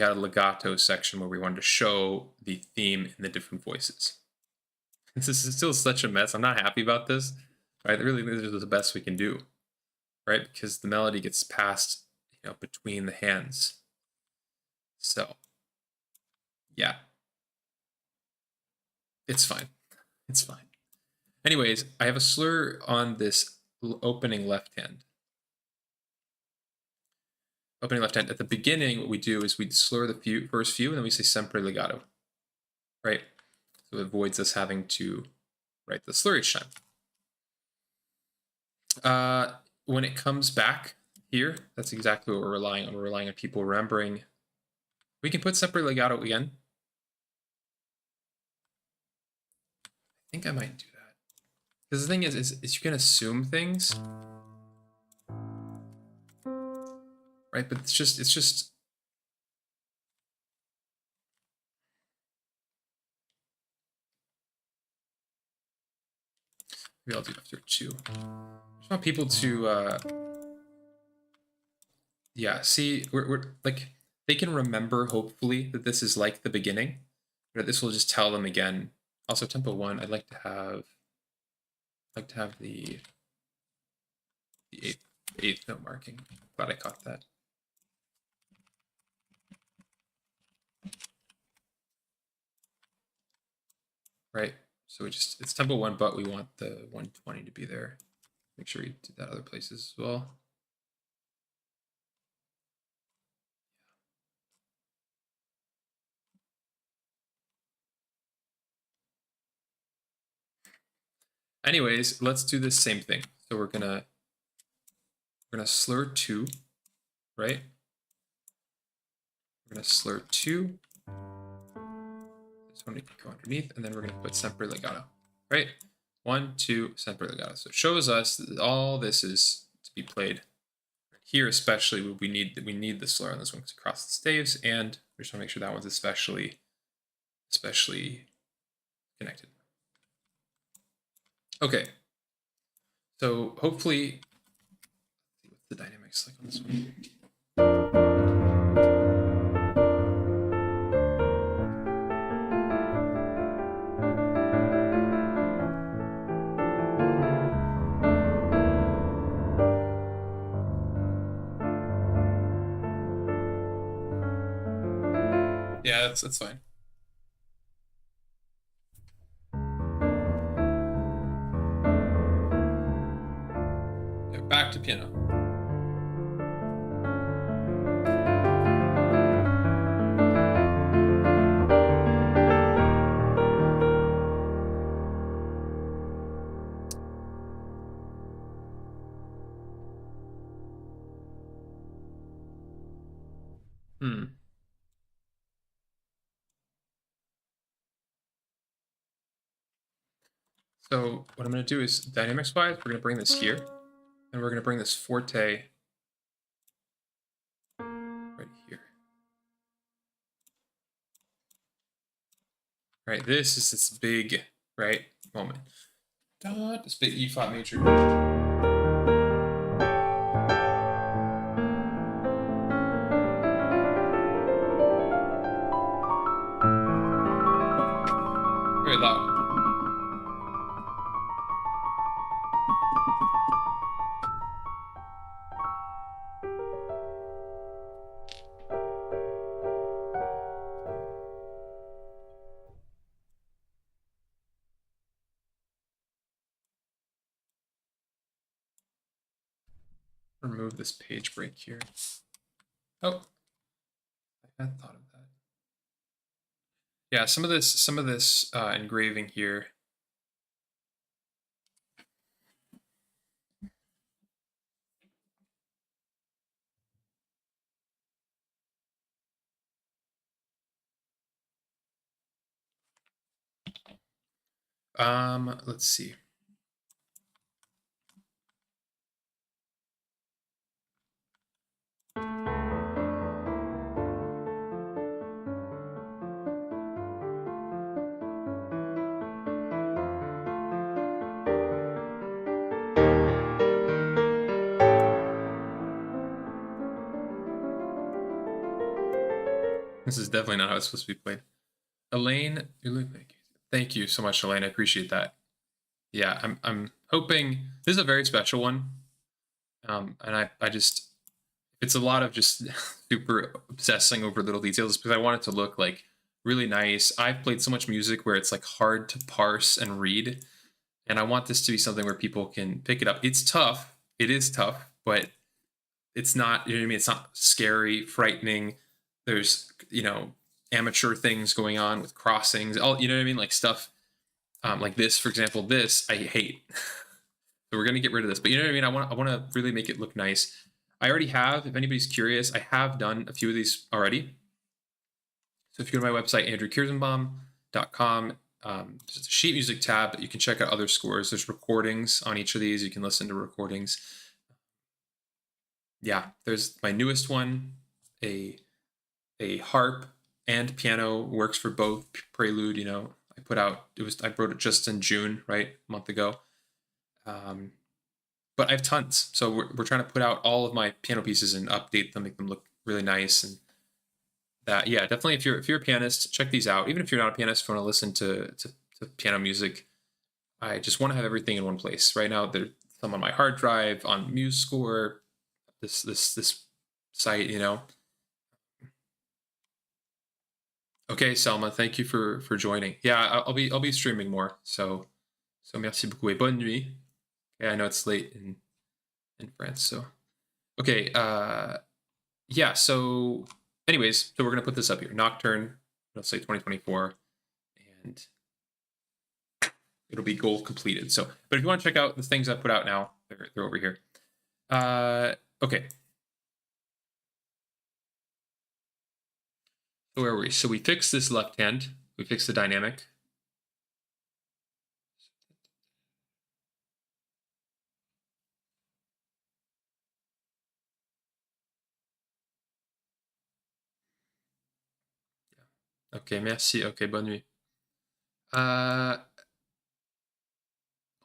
had a legato section where we wanted to show the theme in the different voices. This is still such a mess. I'm not happy about this, right? Really, this is the best we can do, right? Because the melody gets passed, you know, between the hands. So, yeah. It's fine. It's fine. Anyways, I have a slur on this opening left hand. Opening left hand. At the beginning, what we do is we slur the first few, and then we say sempre legato, right? So it avoids us having to write the slur each time. When it comes back here, that's exactly what we're relying on. We're relying on people remembering. We can put sempre legato again. I think I might do that. Because the thing is you can assume things. Right, but it's just maybe I'll do after 2. I just want people to yeah, see, we're like, they can remember hopefully that this is like the beginning, but this will just tell them again. Also, tempo 1, I'd like to have the 8th. eighth note marking. Glad I caught that. Right, so it's tempo 1, but we want the 120 to be there. Make sure we do that other places as well. Anyways, let's do the same thing. So we're gonna slur 2, right? We're gonna slur 2. This one we can go underneath, and then we're gonna put sempre legato, right? 1, 2, sempre legato. So it shows us that all this is to be played. Here especially, we need the slur on this one because it crosses the staves, and we just want to make sure that one's especially connected. Okay. So hopefully, what's the dynamics like on this one? Yeah, that's fine. Okay, back to piano. So what I'm going to do is dynamics wise, we're going to bring this here, and we're going to bring this forte right here. Right, this is this big, right, moment. This big E flat major. Very loud. Remove this page break here. Oh, I hadn't thought of that. Yeah, some of this engraving here. Let's see. This is definitely not how it's supposed to be played. Elaine, thank you so much, Elaine. I appreciate that. Yeah, I'm hoping this is a very special one. And I just, it's a lot of just super obsessing over little details because I want it to look like really nice. I've played so much music where it's like hard to parse and read, and I want this to be something where people can pick it up. It's tough. It is tough, but it's not, you know what I mean? It's not scary, frightening. There's, amateur things going on with crossings, all, you know what I mean? Like stuff like this, for example, this I hate. So we're going to get rid of this, but you know what I mean? I want to really make it look nice. I already have, if anybody's curious, I have done a few of these already. So if you go to my website, andrewkierszenbaum.com, there's a sheet music tab, but you can check out other scores. There's recordings on each of these. You can listen to recordings. Yeah, there's my newest one, a harp and piano, works for both. Prelude, I wrote it just in June, right, a month ago. But I have tons, so we're trying to put out all of my piano pieces and update them, make them look really nice. And that, yeah, definitely, if you're a pianist, check these out. Even if you're not a pianist, if you want to listen to piano music, I just want to have everything in one place. Right now, there's some on my hard drive, on MuseScore, this site, you know. Okay, Selma, thank you for joining. Yeah, I'll be streaming more. So merci beaucoup et bonne nuit. Okay, I know it's late in France, so okay. Yeah. So, anyways, so we're gonna put this up here. Nocturne. Let's say 2024, and it'll be goal completed. So, but if you want to check out the things I put out now, they're over here. Okay. So where were we? So we fixed this left hand. We fixed the dynamic. Okay, merci. Okay, bonne nuit.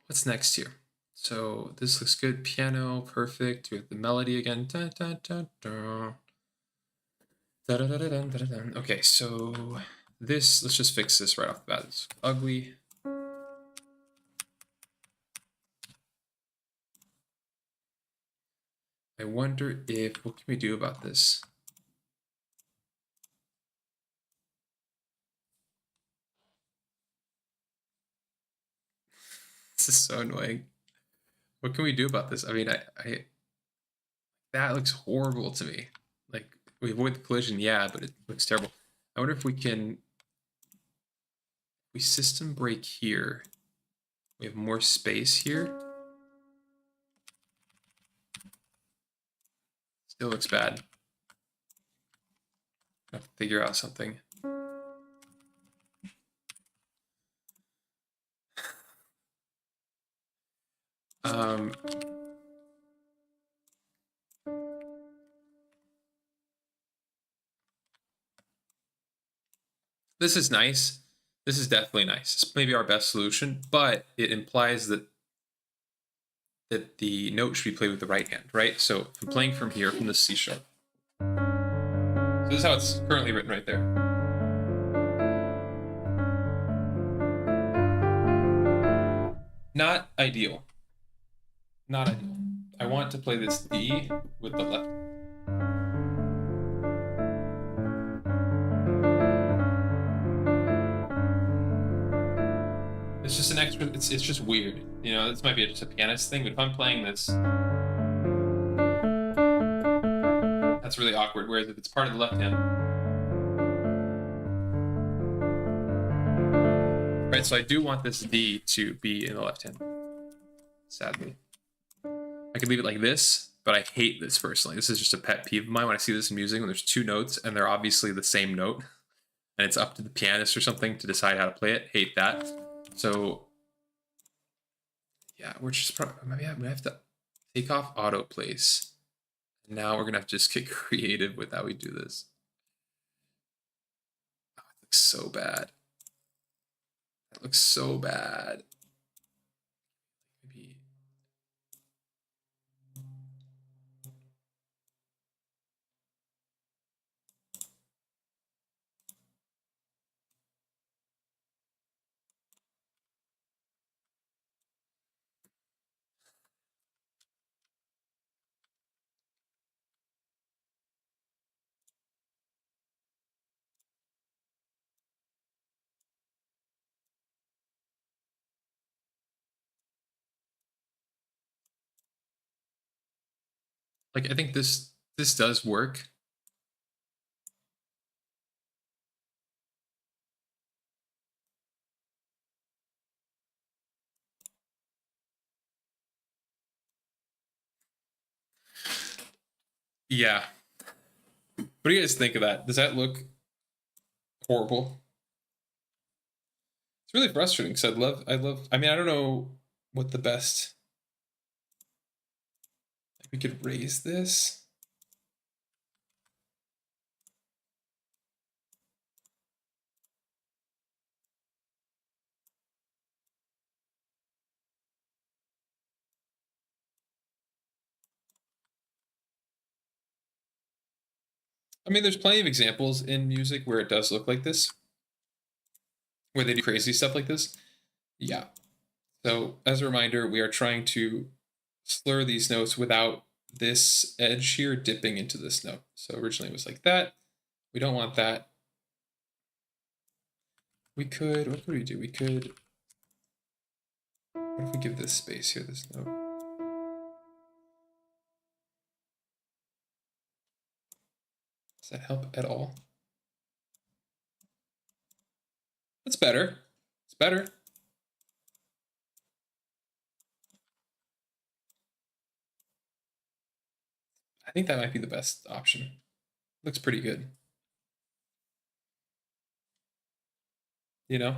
What's next here? So this looks good. Piano, perfect. We have the melody again. Da, da, da, da. Da, da, da, da, da, da, da. Okay, so this, let's just fix this right off the bat. It's ugly. I wonder if, what can we do about this? This is so annoying. What can we do about this? I mean, I that looks horrible to me. Like, we avoid the collision, yeah, but it looks terrible. I wonder if we can, we system break here. We have more space here. Still looks bad. I have to figure out something. This is nice. This is definitely nice. It's maybe our best solution, but it implies that the note should be played with the right hand, right? So if I'm playing from here, from the C sharp. So this is how it's currently written right there. Not ideal. Not ideal. I want to play this D with the left. It's just an extra, it's just weird. You know, this might be just a pianist thing, but if I'm playing this, that's really awkward. Whereas if it's part of the left hand. Right, so I do want this D to be in the left hand, sadly. I could leave it like this, but I hate this personally. This is just a pet peeve of mine when I see this in music, when there's two notes and they're obviously the same note, and it's up to the pianist or something to decide how to play it. Hate that. So yeah, we're just probably, maybe we have to take off auto place. And now we're gonna have to just get creative with how we do this. Oh, it looks so bad. That looks so bad. Maybe. Like, I think this does work. Yeah. What do you guys think of that? Does that look horrible? It's really frustrating because I mean, I don't know what the best, like, we could raise this. I mean, there's plenty of examples in music where it does look like this, where they do crazy stuff like this. Yeah. So as a reminder, we are trying to slur these notes without this edge here dipping into this note. So originally it was like that. We don't want that. We could, what could we do? We could, what if we give this space here, this note? Does that help at all? That's better. It's better. I think that might be the best option. Looks pretty good. You know?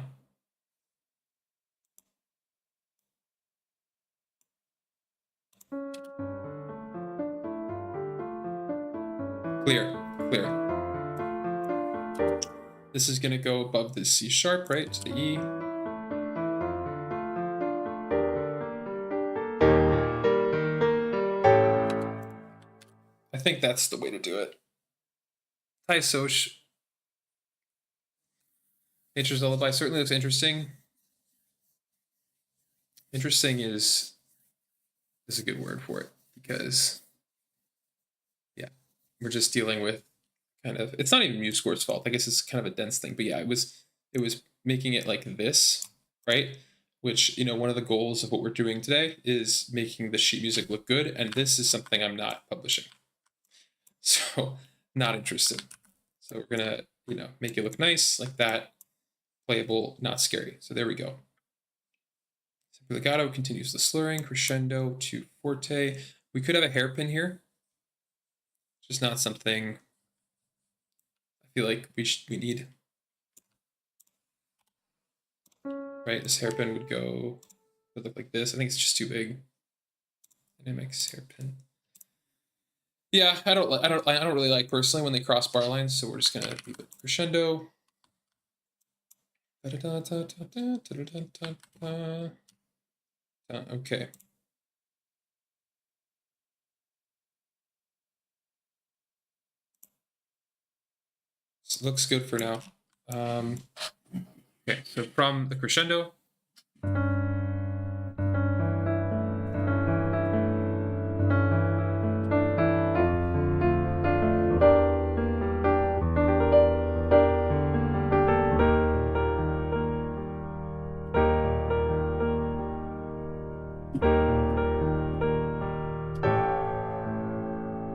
Clear, clear. This is gonna go above the C sharp, right, to the E. I think that's the way to do it. Hi, Soch. Nature's Lullaby certainly looks interesting. Interesting is a good word for it, because yeah, we're just dealing with kind of, it's not even MuseScore's fault. I guess it's kind of a dense thing, but yeah, it was making it like this, right? Which, you know, one of the goals of what we're doing today is making the sheet music look good, and this is something I'm not publishing. So not interested. So we're gonna, you know, make it look nice like that, playable, not scary. So there we go. So legato continues the slurring, crescendo to forte. We could have a hairpin here, just not something I feel like we need. Right, this hairpin would look like this. I think it's just too big. Dynamics hairpin. Yeah, I don't really like personally when they cross bar lines, so we're just gonna leave it crescendo. Okay. This looks good for now. Okay, so from the crescendo.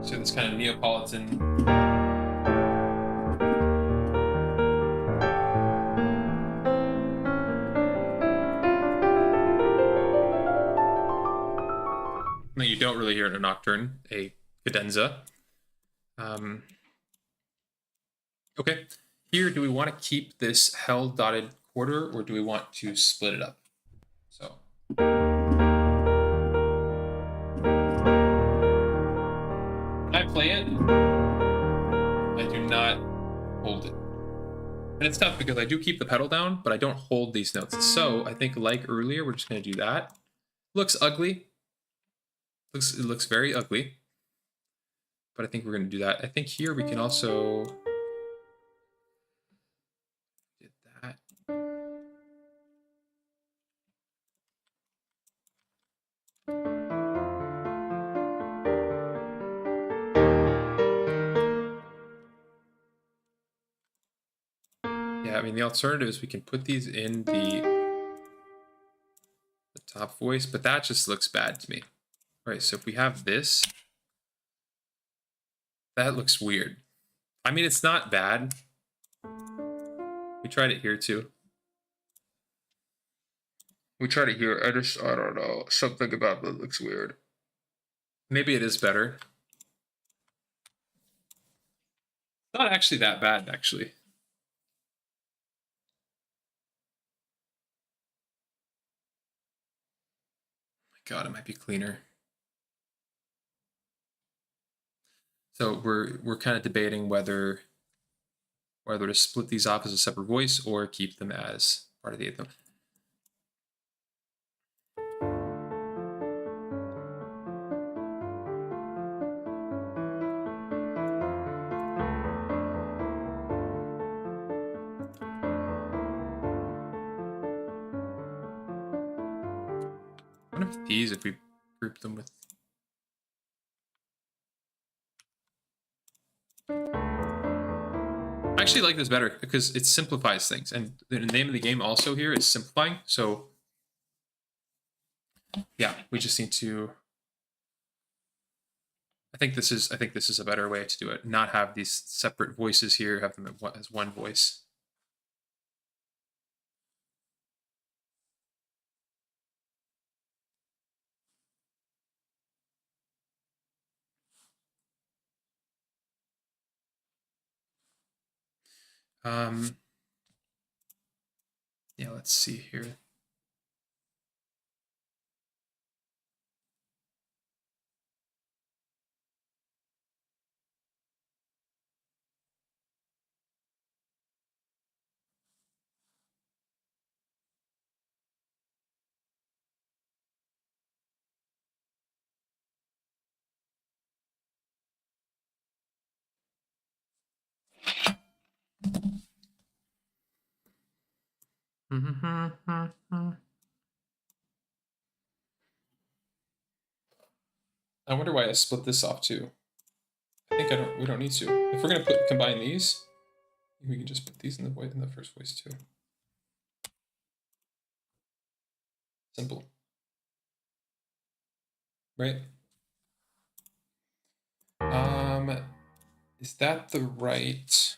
So this kind of Neapolitan. No, you don't really hear in a nocturne, a cadenza. Okay, here, do we want to keep this held dotted quarter, or do we want to split it up? So. When I play it, I do not hold it. And it's tough because I do keep the pedal down, but I don't hold these notes. So I think like earlier, we're just gonna do that. Looks ugly. It looks very ugly. But I think we're gonna do that. I think here we can also did that. Yeah, I mean the alternative is we can put these in the top voice, but that just looks bad to me. All right, so if we have this, that looks weird. I mean, it's not bad. We tried it here too. We tried it here. I don't know. Something about that looks weird. Maybe it is better. Not actually that bad, actually. Oh my God, it might be cleaner. So we're kind of debating whether to split these off as a separate voice or keep them as part of the anthem. What if these, if we group them with I actually like this better because it simplifies things, and the name of the game also here is simplifying. So yeah, we just need to. I think this is a better way to do it. Not have these separate voices here. Have them as one voice. Yeah, let's see here. I wonder why I split this off too. I think we don't need to. If we're gonna combine these, we can just put these in the first voice too. Simple. Right? Is that the right?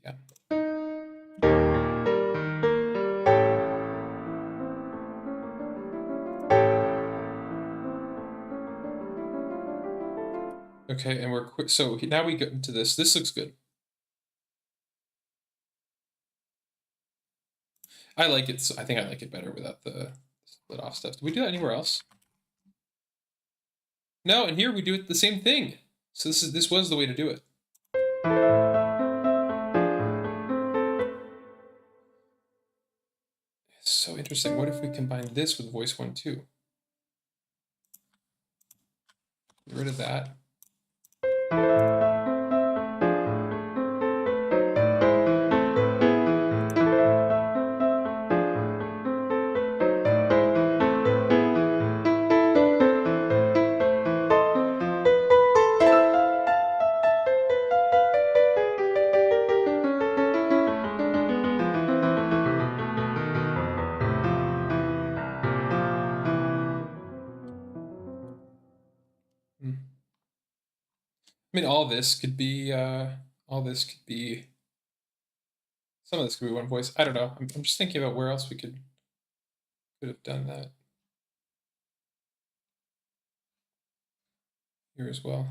Yeah. Okay, and we're quick. So now we get into this. This looks good. I like it. So I think I like it better without the split off stuff. Do we do that anywhere else? No, and here we do it the same thing. So this was the way to do it. It's so interesting. What if we combine this with voice 1 2? Get rid of that. I mean, all this could be some of this could be one voice. I don't know. I'm just thinking about where else we could have done that here as well.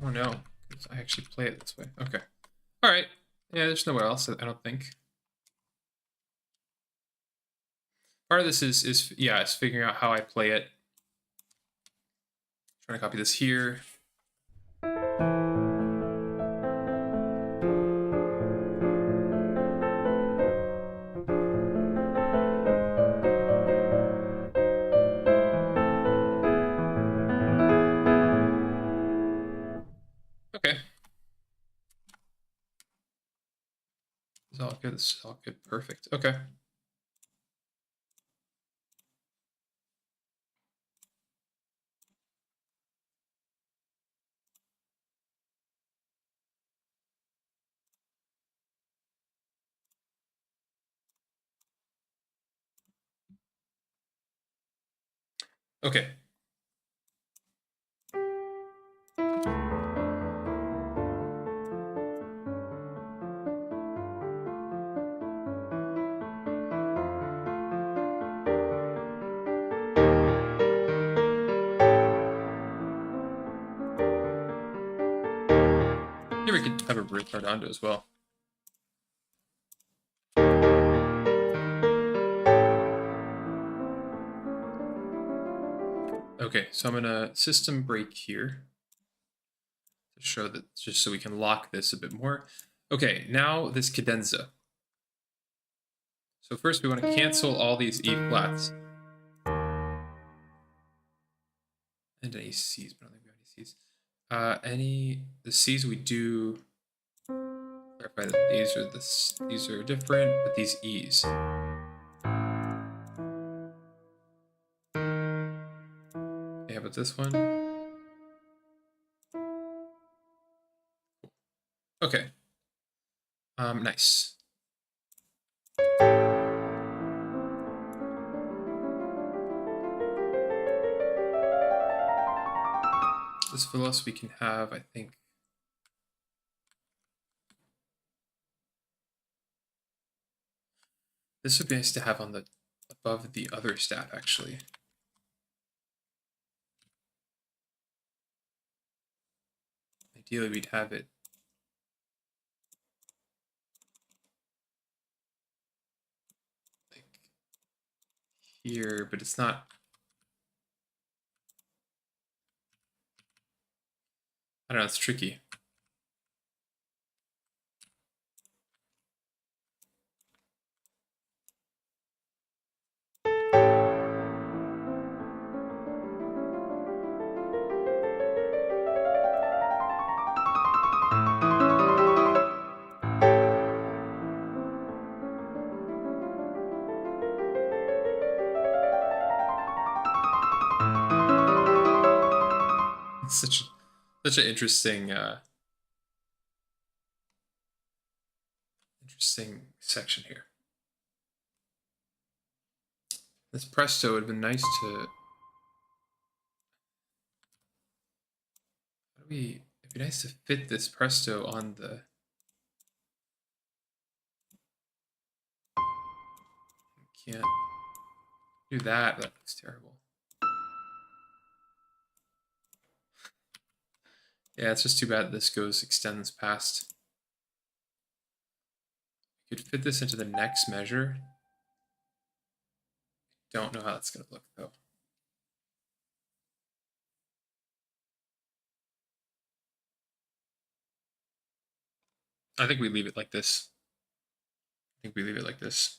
Oh no, I actually play it this way. Okay. All right. Yeah, there's nowhere else, I don't think. Part of this is figuring out how I play it. Trying to copy this here. Okay. This is all good. This is all good. Perfect. Okay. Okay. Maybe we could have a retardando as well. Okay, so I'm gonna system break here to show that, just so we can lock this a bit more. Okay, now this cadenza. So first we want to cancel all these E flats. And any C's, but I don't think we have any C's. The C's we do clarify that these are different, but these E's. Okay, how about this one? Okay. Nice. This philosophy we can have, I think. This would be nice to have on the above the other staff, actually. Ideally, we'd have it like here, but it's not. I don't know, it's tricky. It's such an interesting interesting section here. This presto would have been nice to. It'd be nice to fit this presto on the. Can't do that. That looks terrible. Yeah, it's just too bad this extends past. We could fit this into the next measure. Don't know how that's going to look though. I think we leave it like this. I think we leave it like this.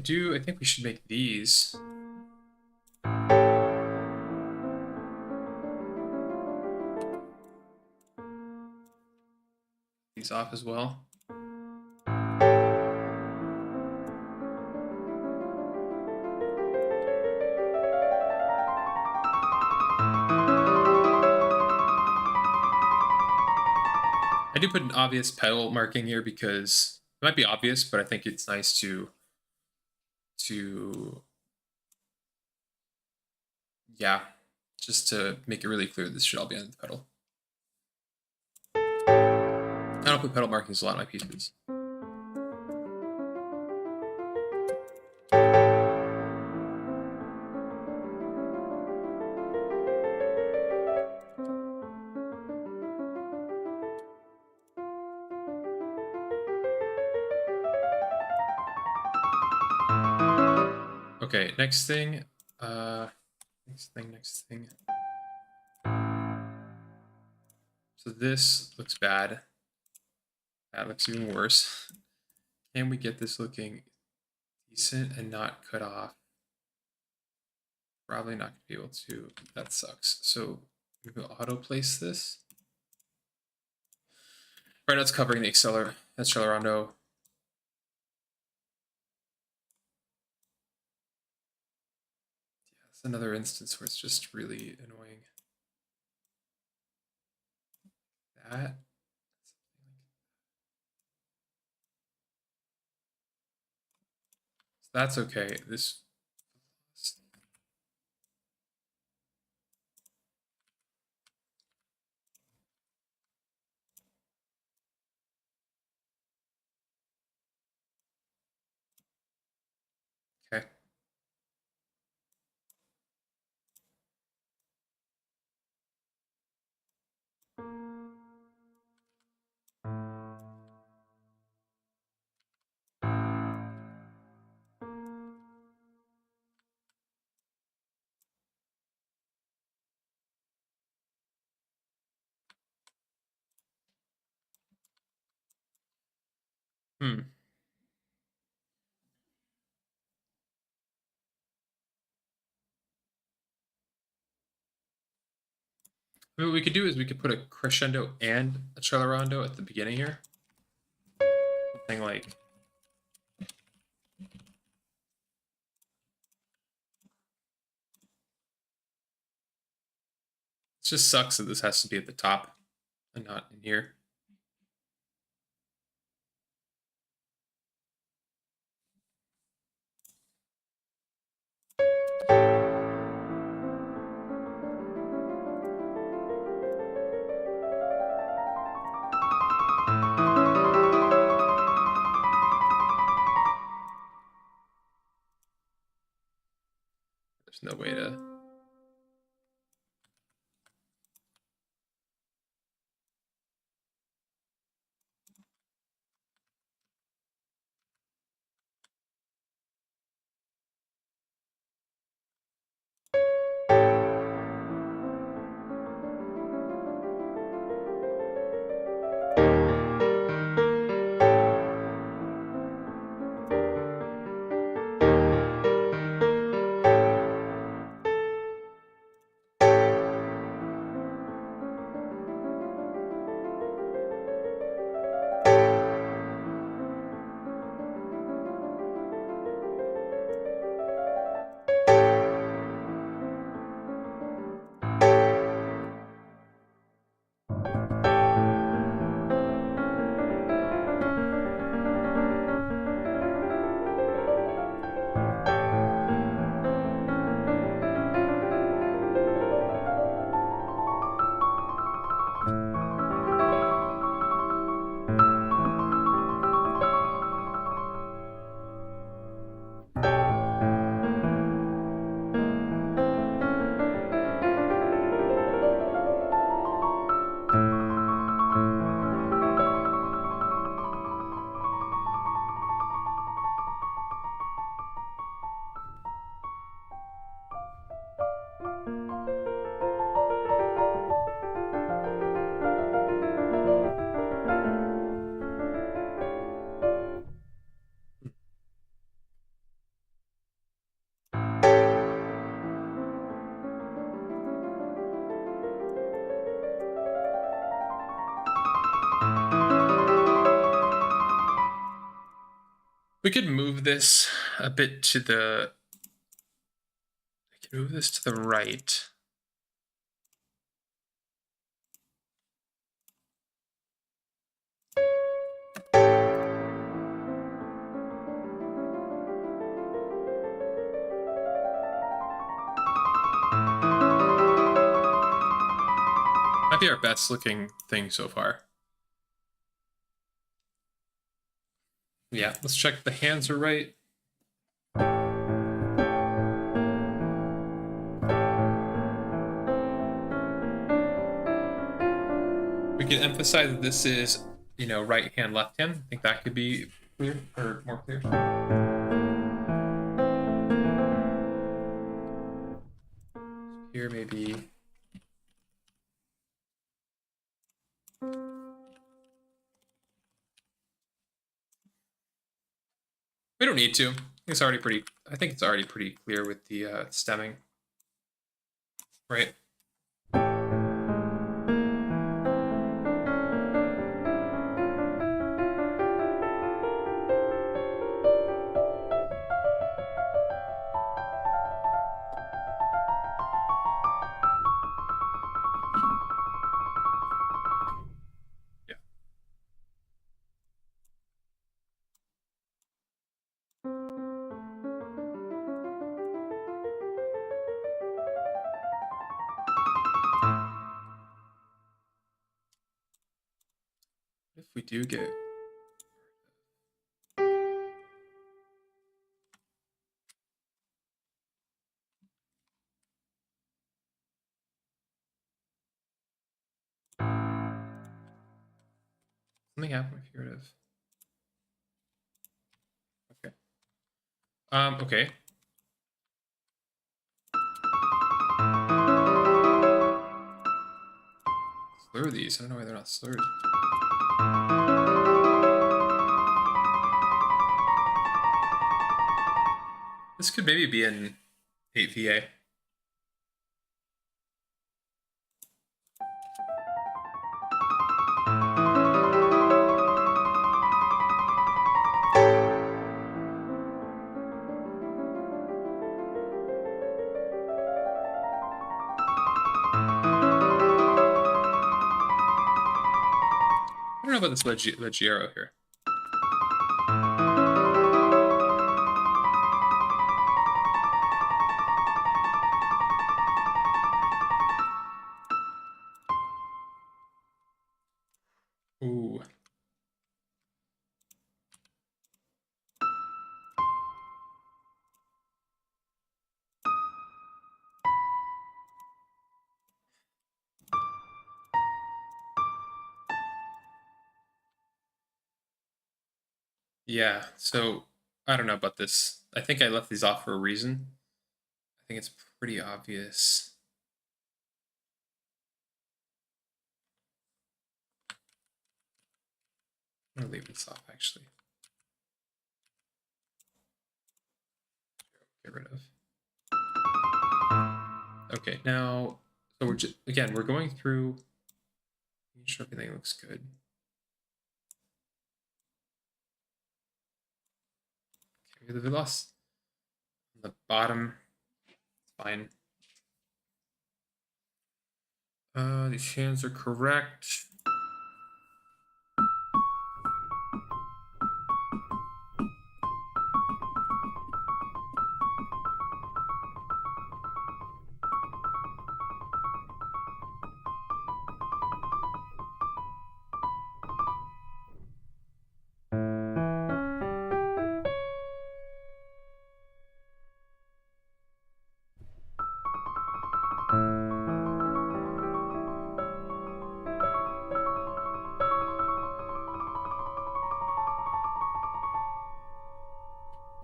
I think we should make these. These off as well. I do put an obvious pedal marking here because it might be obvious, but I think it's nice to yeah, just to make it really clear this should all be on the pedal. I don't put pedal markings a lot in my pieces. Okay, next thing. Next thing. So this looks bad. That looks even worse. Can we get this looking decent and not cut off. Probably not gonna be able to. That sucks. So we will auto place this. Right now it's covering the accelerando. Yeah, it's another instance where it's just really annoying. That. So that's okay. This. Okay. Hmm. I mean, what we could do is we could put a crescendo and a accelerando at the beginning here. Something like. It just sucks that this has to be at the top and not in here. There's no way to. We could move this a bit to the. I can move this to the right. Might be our best looking thing so far. Yeah, let's check the hands are right. We can emphasize that this is, right hand, left hand. I think that could be clear or more clear. Here maybe. We don't need to. It's already pretty. I think it's already pretty clear with the stemming, right? Yeah. If we do get something happen if you're rid of. Okay. Okay. Slur these. I don't know why they're not slurred. This could maybe be in 8VA. I don't know about this Leggiero here. Ooh. Yeah, so I don't know about this. I think I left these off for a reason. I think it's pretty obvious. I'm gonna leave this off actually. Get rid of. Okay, now so we're just again we're going through. Make sure everything looks good. Okay, we lost on the bottom. It's fine. These hands are correct.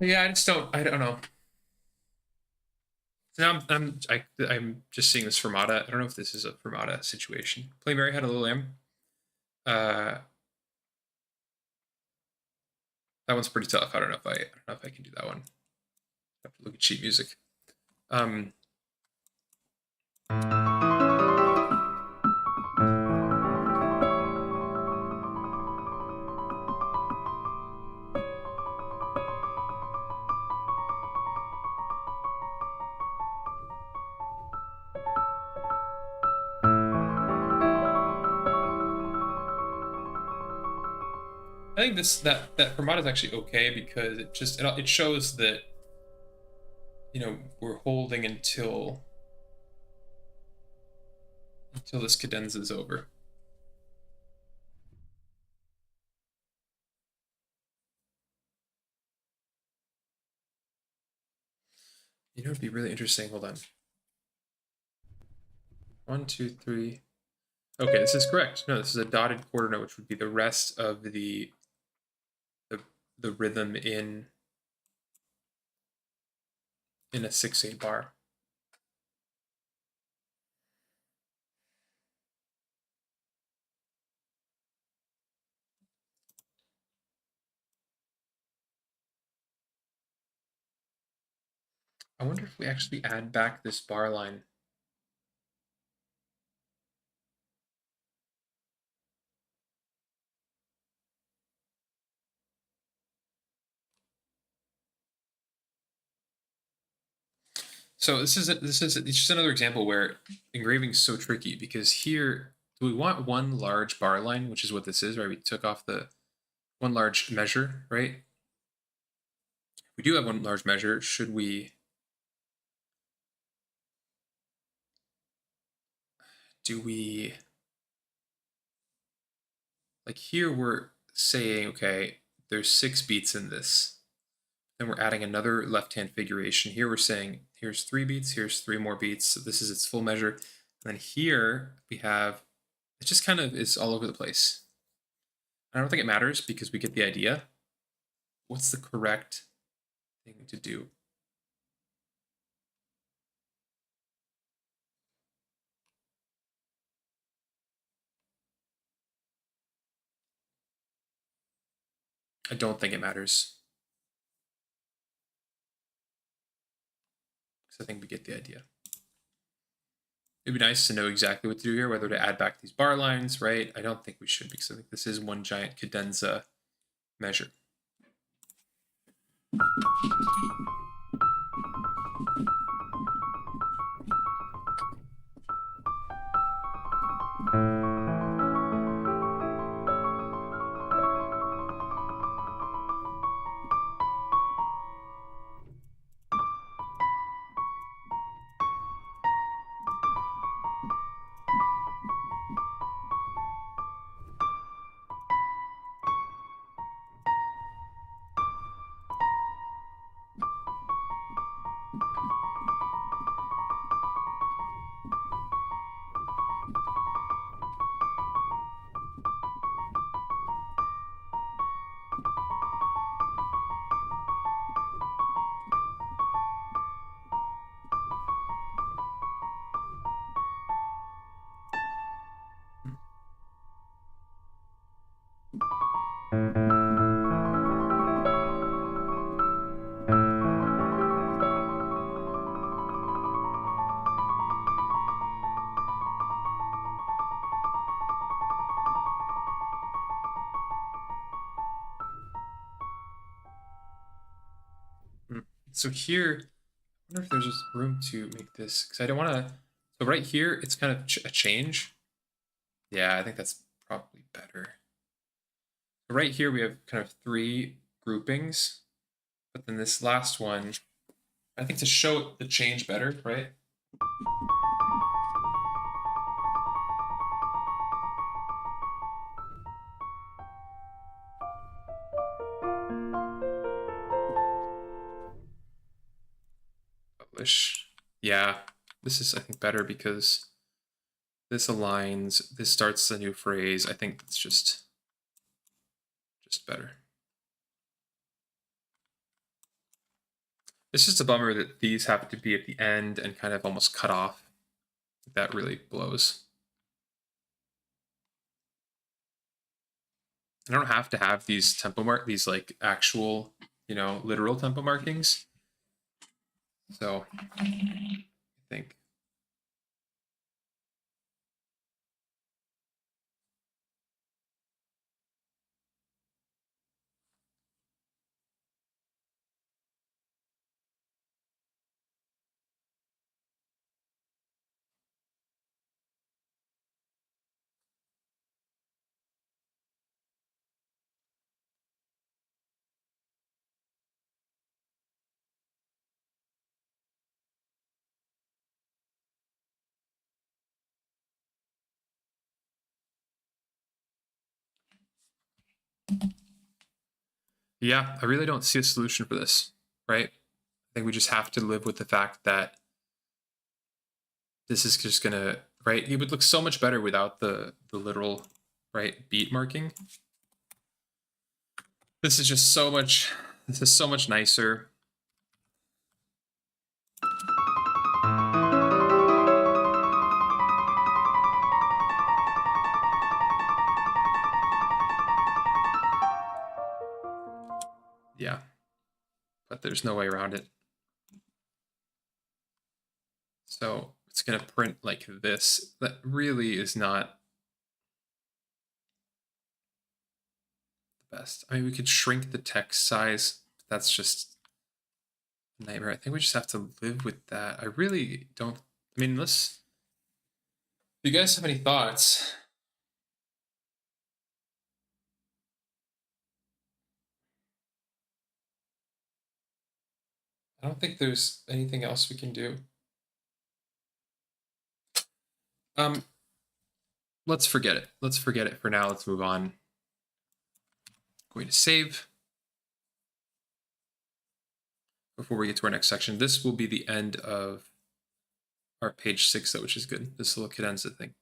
Yeah, I don't know. So now I'm just seeing this fermata. I don't know if this is a fermata situation. Play Mary had a little M. That one's pretty tough. I don't know if I can do that one. I have to look at sheet music. I think that fermata is actually okay because it shows that we're holding until this cadenza is over. It'd be really interesting. Hold on. 1, 2, 3. Okay, this is correct. No, this is a dotted quarter note, which would be the rest of the rhythm in a 6/8 bar. I wonder if we actually add back this bar line. So this is it's just another example where engraving is so tricky, because here, do we want one large bar line, which is what this is, right? We took off the one large measure, right? If we do have one large measure, should we do we like here we're saying, okay, there's 6 beats in this. Then we're adding another left-hand figuration. Here we're saying, here's 3 beats, here's 3 more beats. So this is its full measure. And then here we have, it just kind of is all over the place. I don't think it matters because we get the idea. What's the correct thing to do? I don't think it matters, because I think we get the idea. It'd be nice to know exactly what to do here, whether to add back these bar lines, right? I don't think we should, because I think this is one giant cadenza measure. So here, I wonder if there's just room to make this, because I don't want to. So right here, it's kind of a change. Yeah, I think that's probably better. So right here, we have kind of 3 groupings, but then this last one, I think to show the change better, right? Publish. Yeah, this is, I think, better because this aligns, this starts a new phrase. I think it's just better. It's just a bummer that these have to be at the end and kind of almost cut off. That really blows. I don't have to have these tempo these like actual, literal tempo markings. So I think. Yeah, I really don't see a solution for this, right? I think we just have to live with the fact that this is just gonna, right? It would look so much better without the literal, right, beat marking. This is just so much. This is so much nicer. Yeah, but there's no way around it. So it's going to print like this. That really is not the best. I mean, we could shrink the text size. But that's just a nightmare. I think we just have to live with that. I really don't. I mean, let's. Do you guys have any thoughts? I don't think there's anything else we can do. Let's forget it. Let's forget it for now. Let's move on. Going to save. Before we get to our next section, this will be the end of our page 6, though, which is good. This little cadenza thing.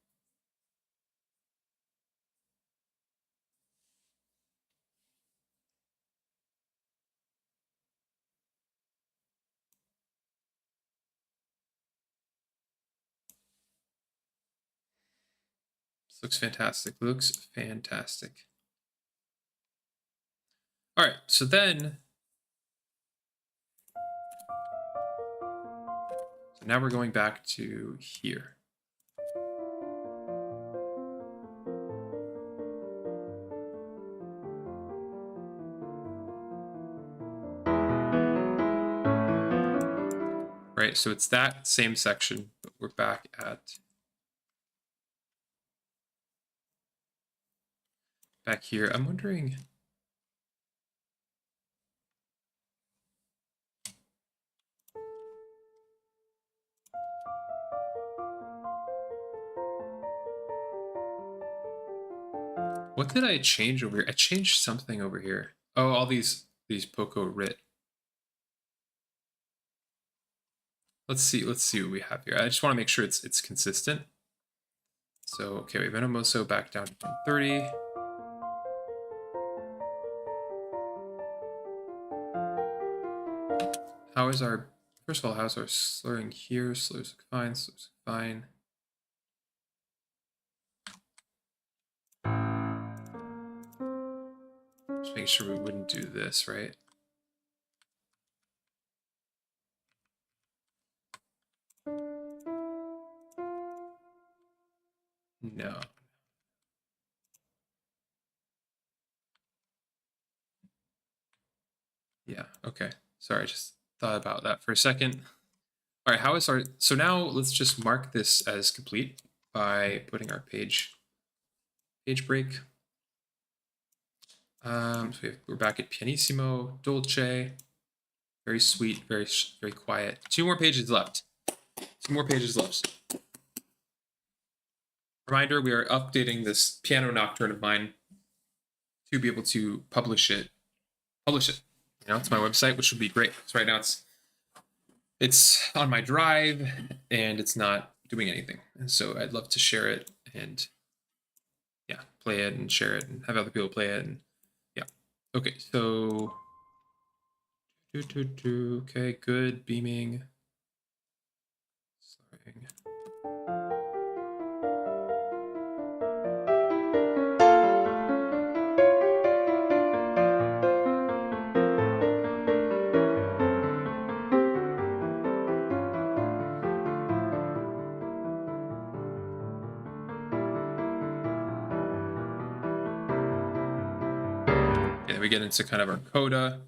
This looks fantastic. Looks fantastic. All right, so then, now we're going back to here. Right, so it's that same section, but we're back here. I'm wondering. What did I change over here? I changed something over here. Oh, all these Poco writ. Let's see what we have here. I just want to make sure it's consistent. So okay, we have Venomoso back down to 30. How is our, first of all, how's our slurring here? Slurs look fine, slurs look fine. Just making sure we wouldn't do this, right? No. Yeah, okay. Sorry, I just thought about that for a second. All right, how is our, so now let's just mark this as complete by putting our page break. So we're back at pianissimo, dolce, very sweet, very quiet. 2 more pages left. 2 more pages left. Reminder, we are updating this piano nocturne of mine to be able to publish it. You know, it's my website, which would be great. So right now it's on my drive and it's not doing anything. And so I'd love to share it and yeah, play it and share it and have other people play it. And yeah. Okay, so okay, good, beaming. Slurring. Yeah, we get into kind of our coda.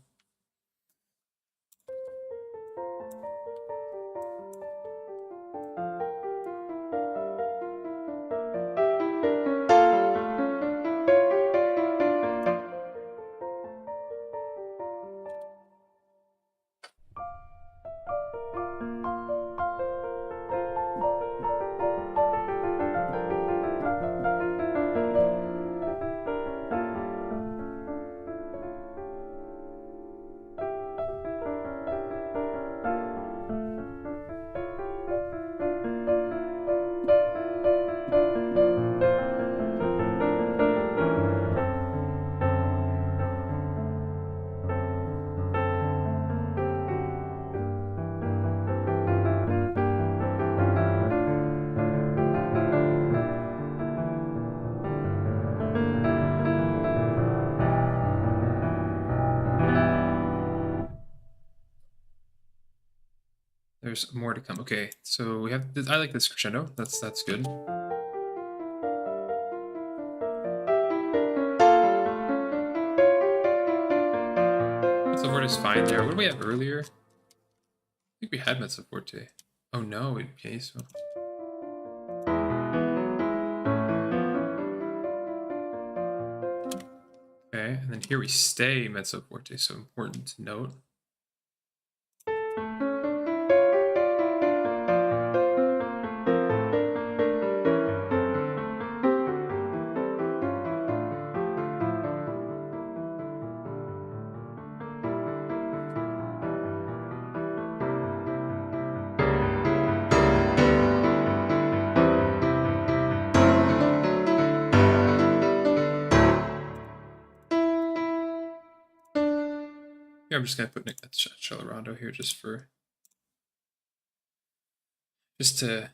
There's more to come. Okay, so we have this, I like this crescendo. That's good. Mezzo forte is fine there. What do we have earlier? I think we had mezzo forte. Oh no, we pianissimo. Okay, and then here we stay mezzo forte, so important to note. Here, I'm just gonna put a cello rondo here just to.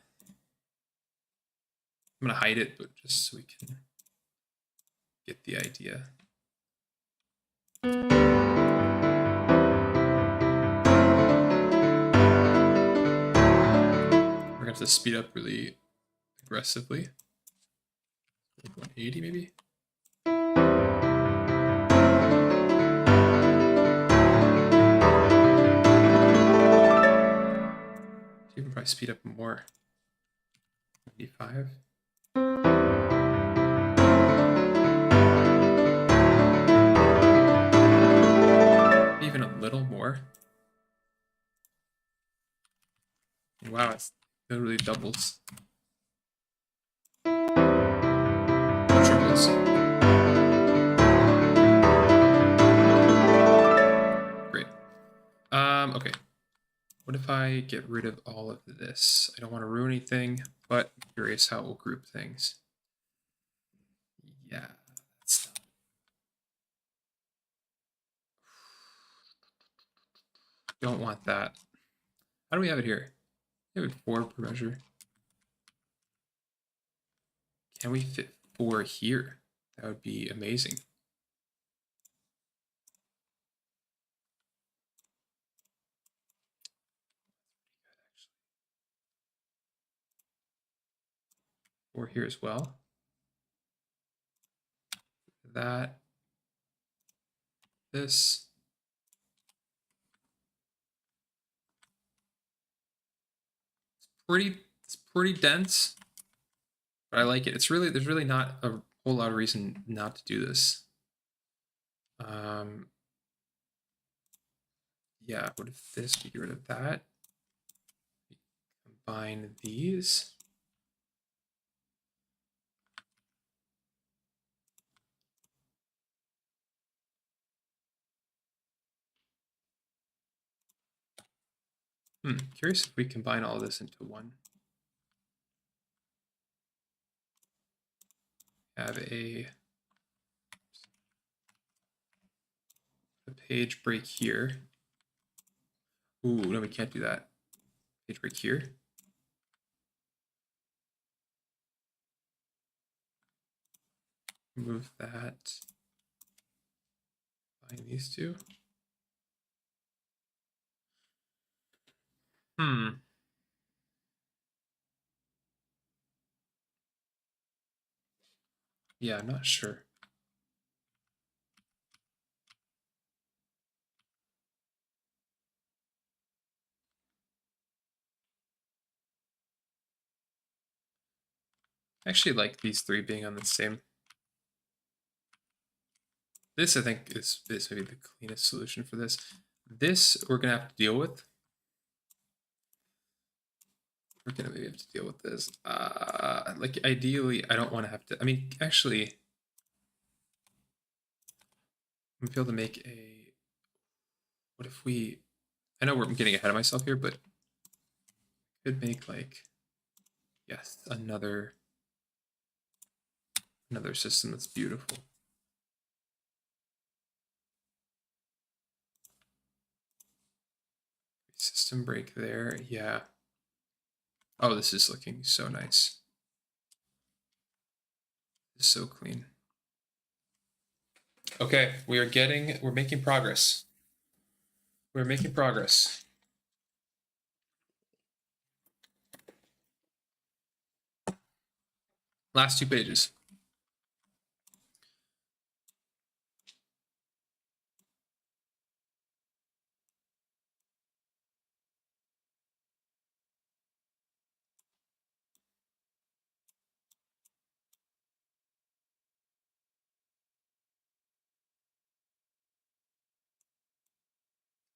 I'm gonna hide it, but just so we can get the idea. We're gonna have to speed up really aggressively. 180 maybe. You can probably speed up more. 95. Even a little more. Wow, it literally doubles. Triples. Great. Okay. What if I get rid of all of this? I don't want to ruin anything, but I'm curious how it will group things. Yeah, that's not... Don't want that. How do we have it here? We have it 4 per measure. Can we fit 4 here? That would be amazing. Or here as well. That. This. It's pretty dense, but I like it. There's really not a whole lot of reason not to do this. Yeah, what if this, we get rid of that? Combine these. Curious if we combine all this into one. Have a page break here. Ooh, no, we can't do that. Page break here. Move that. Combine these two. Yeah, I'm not sure. I actually like these 3 being on the same. This, I think, is maybe the cleanest solution for this. This, we're going to have to deal with. We're going to maybe have to deal with this. Like, ideally, I don't want to have to... I mean, actually... I'm able to make a... What if we... I know we're getting ahead of myself here, but... Could make, like... Yes, another system that's beautiful. System break there, yeah. Oh, this is looking so nice. It's so clean. Okay, we're making progress. We're making progress. Last 2 pages.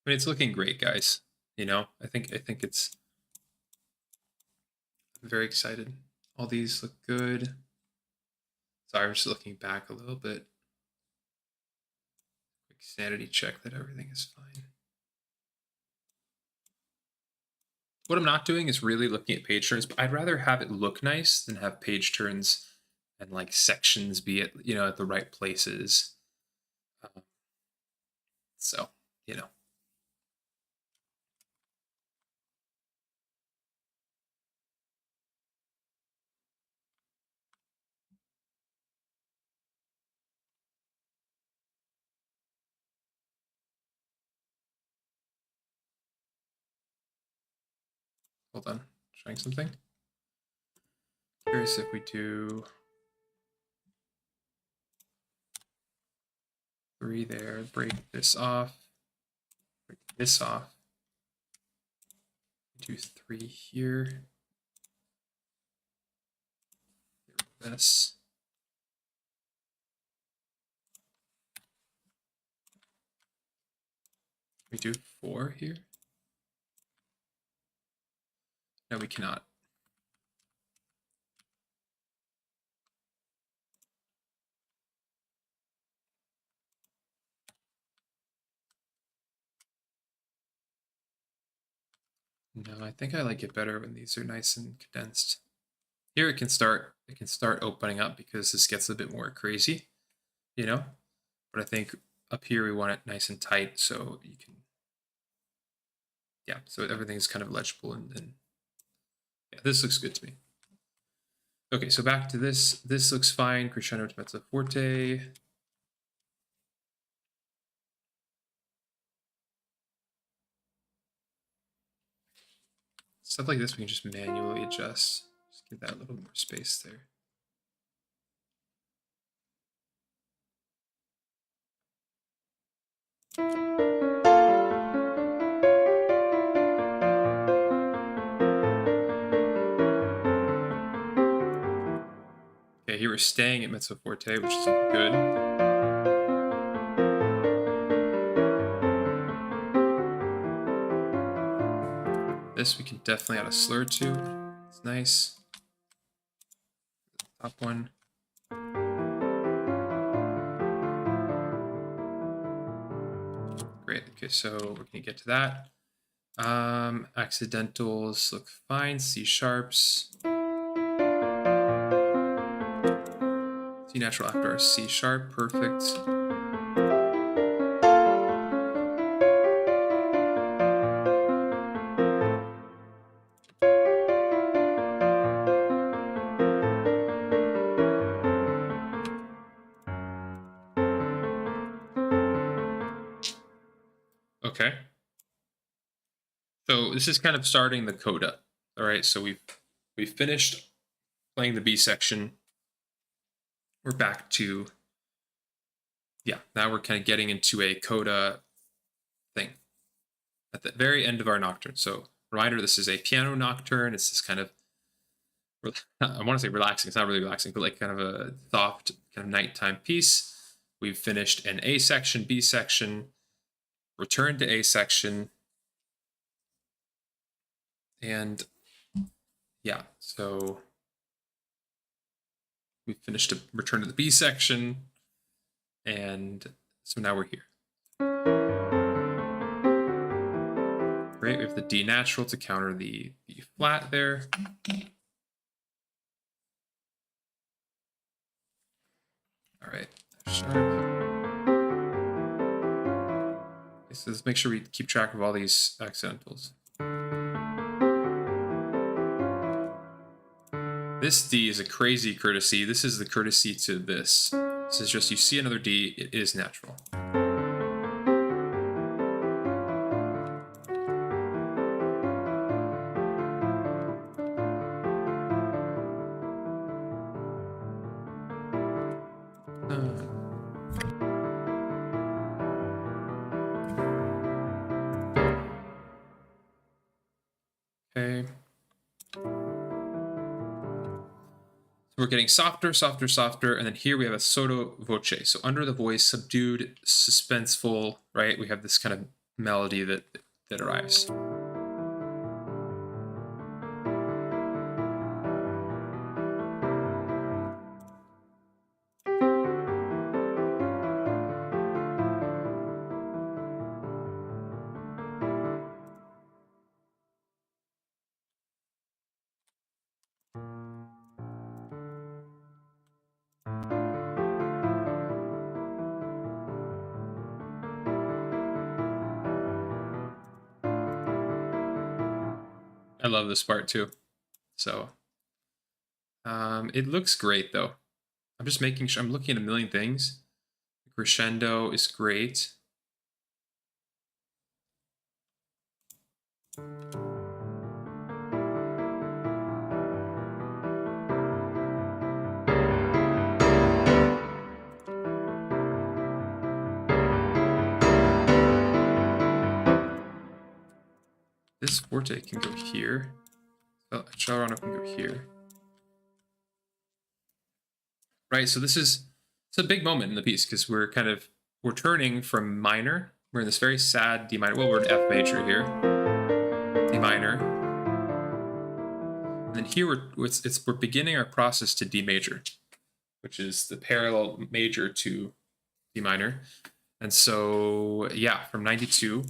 I mean, it's looking great, guys. You know, I think it's. I'm very excited. All these look good. Sorry, I'm just looking back a little bit. Quick sanity check that everything is fine. What I'm not doing is really looking at page turns, but I'd rather have it look nice than have page turns and like sections be at, you know, at the right places. So, you know. Hold on, trying something. Curious if we do 3 there, break this off, break this off, do 3 here. This. We do 4 here. No, we cannot. No, I think I like it better when these are nice and condensed. Here it can start opening up because this gets a bit more crazy, you know? But I think up here we want it nice and tight so you can, yeah, so everything's kind of legible and yeah, this looks good to me. Okay, so back to this. This looks fine. Crescendo to mezzo forte. Stuff like this we can just manually adjust. Just give that a little more space there. Okay, here we're staying at mezzo forte, which is good. This we can definitely add a slur to. It's nice. Top one. Great. Okay, so we're gonna get to that. Accidentals look fine. C sharps. C natural after our C sharp. Perfect. Okay. So this is kind of starting the coda. All right, so we've finished playing the B section. We're back to, yeah, now we're kind of getting into a coda thing at the very end of our nocturne. So reminder, this is a piano nocturne. It's this kind of, I want to say relaxing. It's not really relaxing, but like kind of a soft kind of nighttime piece. We've finished an A section, B section, return to A section, and yeah, so we finished a return to the B section, and so now we're here. Great, we have the D natural to counter the B flat there. All right, F sharp. Okay, so let's make sure we keep track of all these accidentals. This D is a crazy courtesy. This is the courtesy to this. This is just, you see another D, it is natural. We're getting softer, softer, softer, and then here we have a sotto voce. So under the voice, subdued, suspenseful, right? We have this kind of melody that arrives. I love this part too. So it looks great though. I'm just making sure I'm looking at a million things. The crescendo is great. This forte can go here. Accelerano can go here. Right, so it's a big moment in the piece because we're turning from minor. We're in this very sad D minor. Well, we're in F major here. D minor. And then here we're beginning our process to D major, which is the parallel major to D minor. And so, yeah, from 92.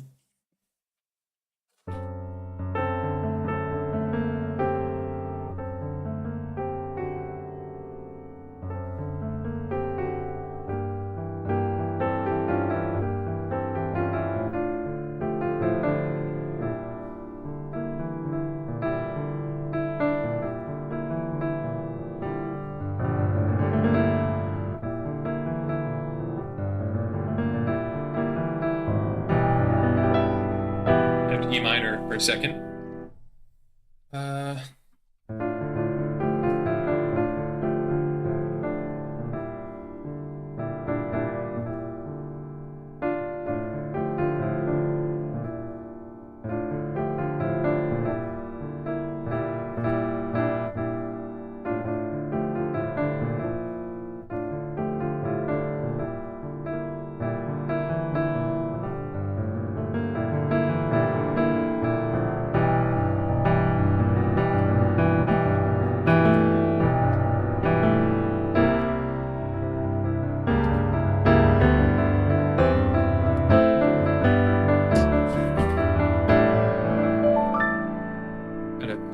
E minor for a second.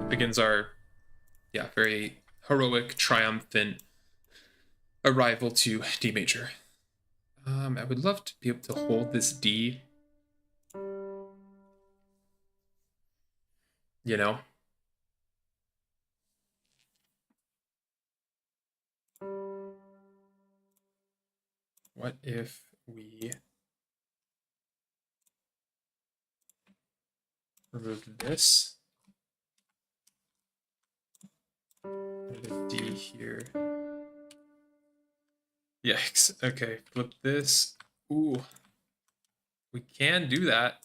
Begins our very heroic, triumphant arrival to D major. I would love to be able to hold this D. You know? What if we remove this? Put a D here. Yikes. Okay, flip this. Ooh. We can do that.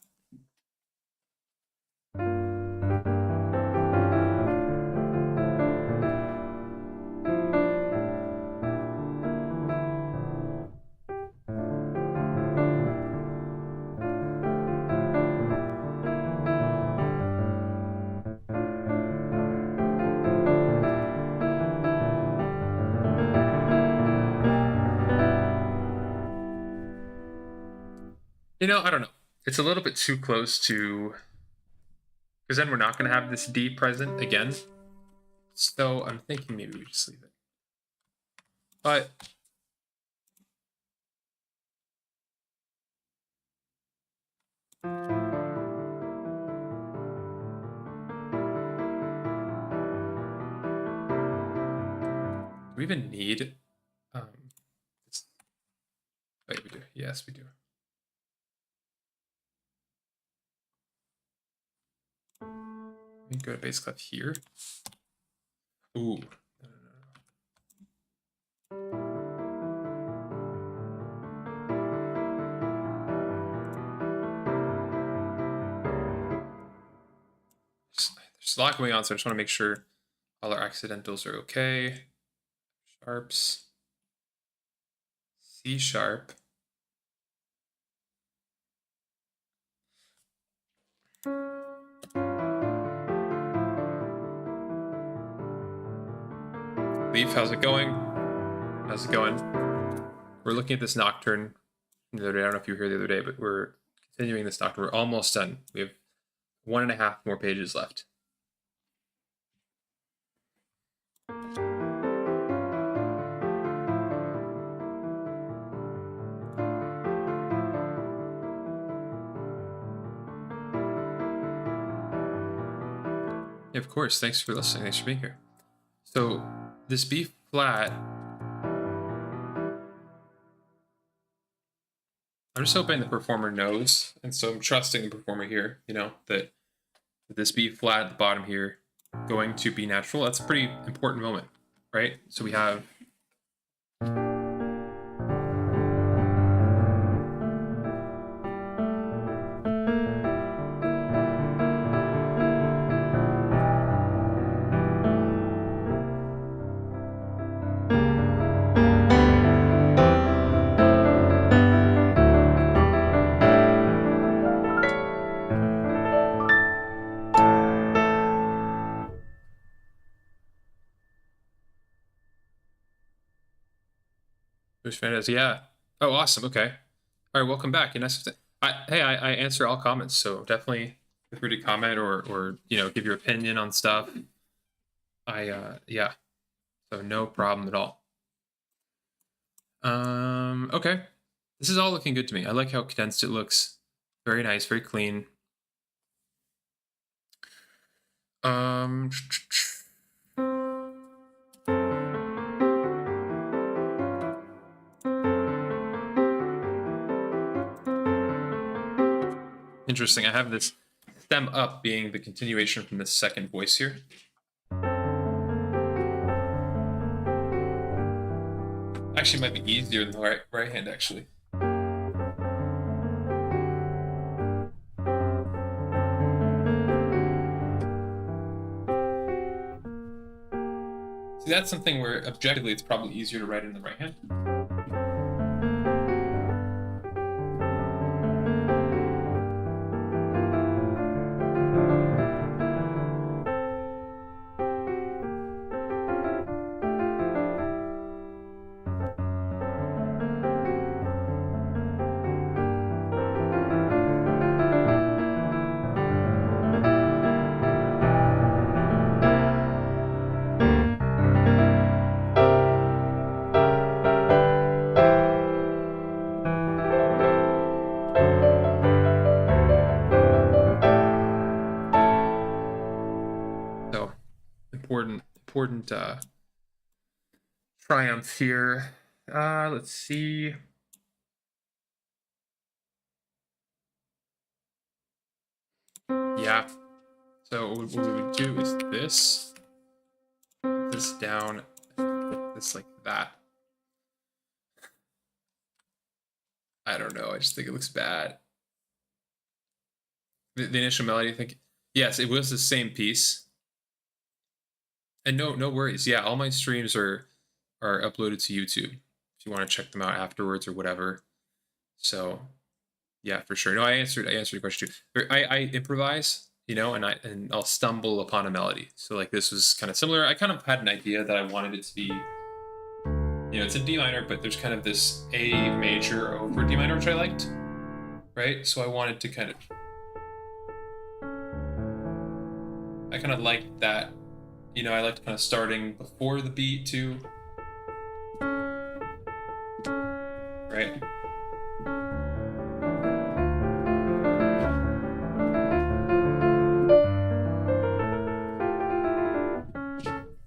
You know, I don't know. It's a little bit too close to... Because then we're not going to have this D present again. So I'm thinking maybe we just leave it. But... do we even need... Wait, we do. Yes, we do. We can go to bass clef here. Ooh. There's a lot going on, so I just want to make sure all our accidentals are okay. Sharps, C sharp. Leaf, how's it going? How's it going? We're looking at this Nocturne the other day. I don't know if you were here the other day, but we're continuing this Nocturne. We're almost done. We have 1.5 more pages left. Yeah, of course. Thanks for listening. Thanks for being here. So this B flat, I'm just hoping the performer knows, and so I'm trusting the performer here, you know, that this B flat at the bottom here going to B natural. That's a pretty important moment, right? So we have Bruce Fernandez. Yeah. Oh, awesome. Okay. All right. Welcome back. And I answer all comments, so definitely feel free to comment or you know, give your opinion on stuff. Yeah. So no problem at all. Okay. This is all looking good to me. I like how condensed it looks. Very nice, very clean. Interesting. I have this stem up being the continuation from this second voice here. Actually, might be easier than the right hand, actually. See, that's something where objectively it's probably easier to write in the right hand. So important triumph here. Let's see. Yeah. So what we would do is this down, this like that. I don't know. I just think it looks bad. The initial melody, I think, yes, it was the same piece. And no worries. Yeah, all my streams are uploaded to YouTube if you want to check them out afterwards or whatever. So yeah, for sure. No, I answered your question too. I improvise, you know, and I'll stumble upon a melody. So like this was kind of similar. I kind of had an idea that I wanted it to be, you know, it's in D minor, but there's kind of this A major over D minor, which I liked, right? So I wanted to kind of liked that, you know, I liked kind of starting before the beat too, right?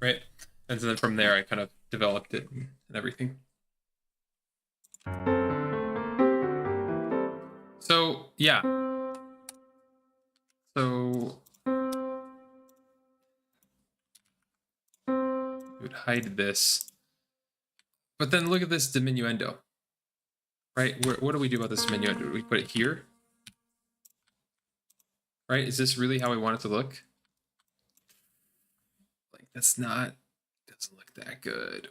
Right, and then from there I kind of developed it and everything. So yeah, so we would hide this, but then look at this diminuendo, right? What do we do about this diminuendo? Do we put it here? Right? Is this really how we want it to look? Like that's not, doesn't look that good.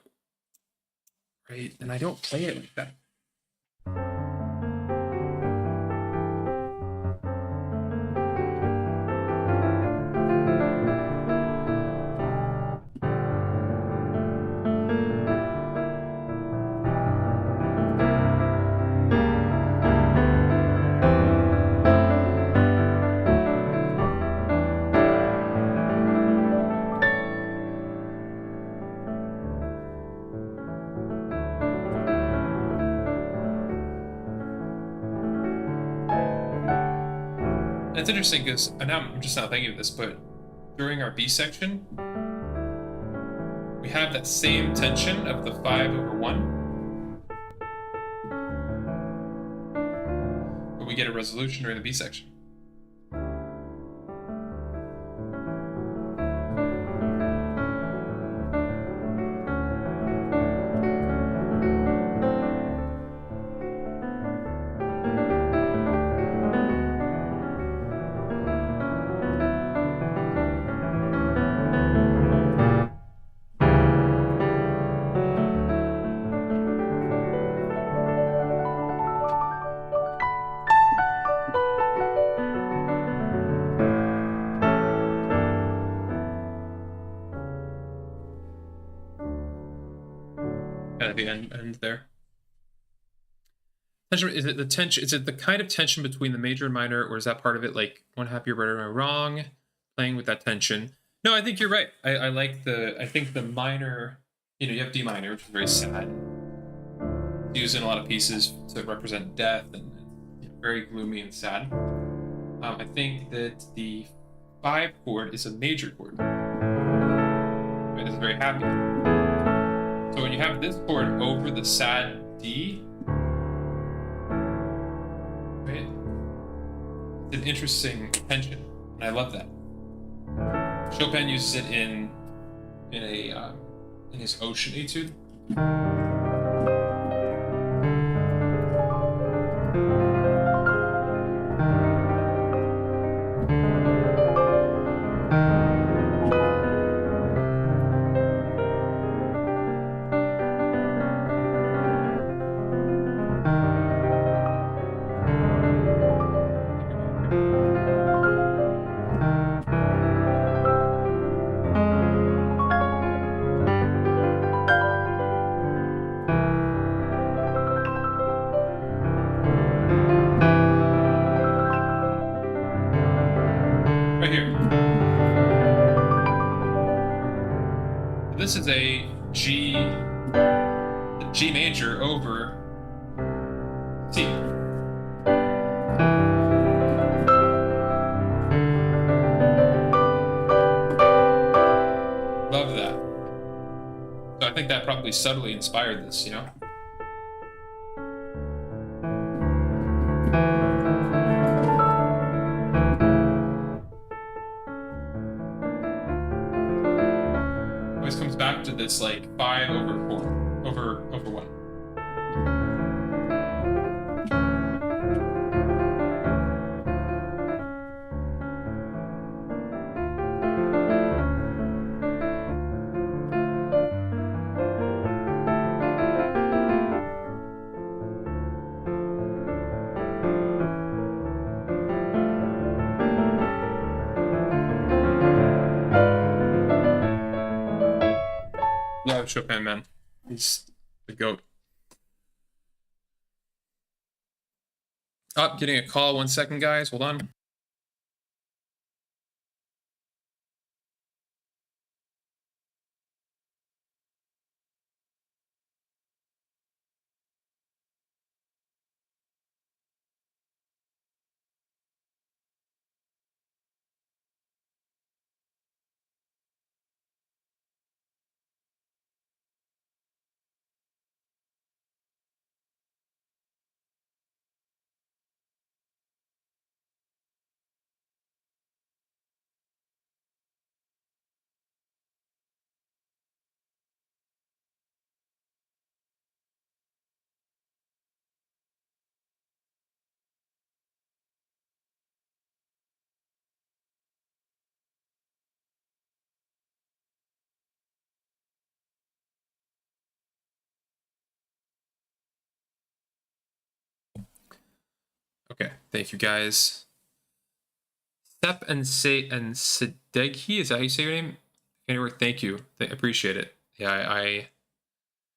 right? And I don't play it like that. It's interesting because now I'm just not thinking of this, but during our B section, we have that same tension of the 5/1, but we get a resolution during the B section. At the end there. Tension, is it the tension? Is it the kind of tension between the major and minor, or is that part of it? Like one happier, but am I wrong? Playing with that tension. No, I think you're right. I like the. I think the minor. You know, you have D minor, which is very sad. It's used in a lot of pieces to represent death and very gloomy and sad. I think that the 5 chord is a major chord. Right, it's very happy. So when you have this chord over the sad D, right, it's an interesting tension, and I love that. Chopin uses it in his Ocean Etude. Right here. This is a G major over C. Love that. So I think that probably subtly inspired this, you know? Always comes back to this like 5/4 over 1. Love Chopin, man. He's the GOAT. Oh, getting a call. 1 second, guys. Hold on. Thank you, guys. Step and Sadeghi, is that how you say your name? Anyway, thank you. Appreciate it. Yeah, I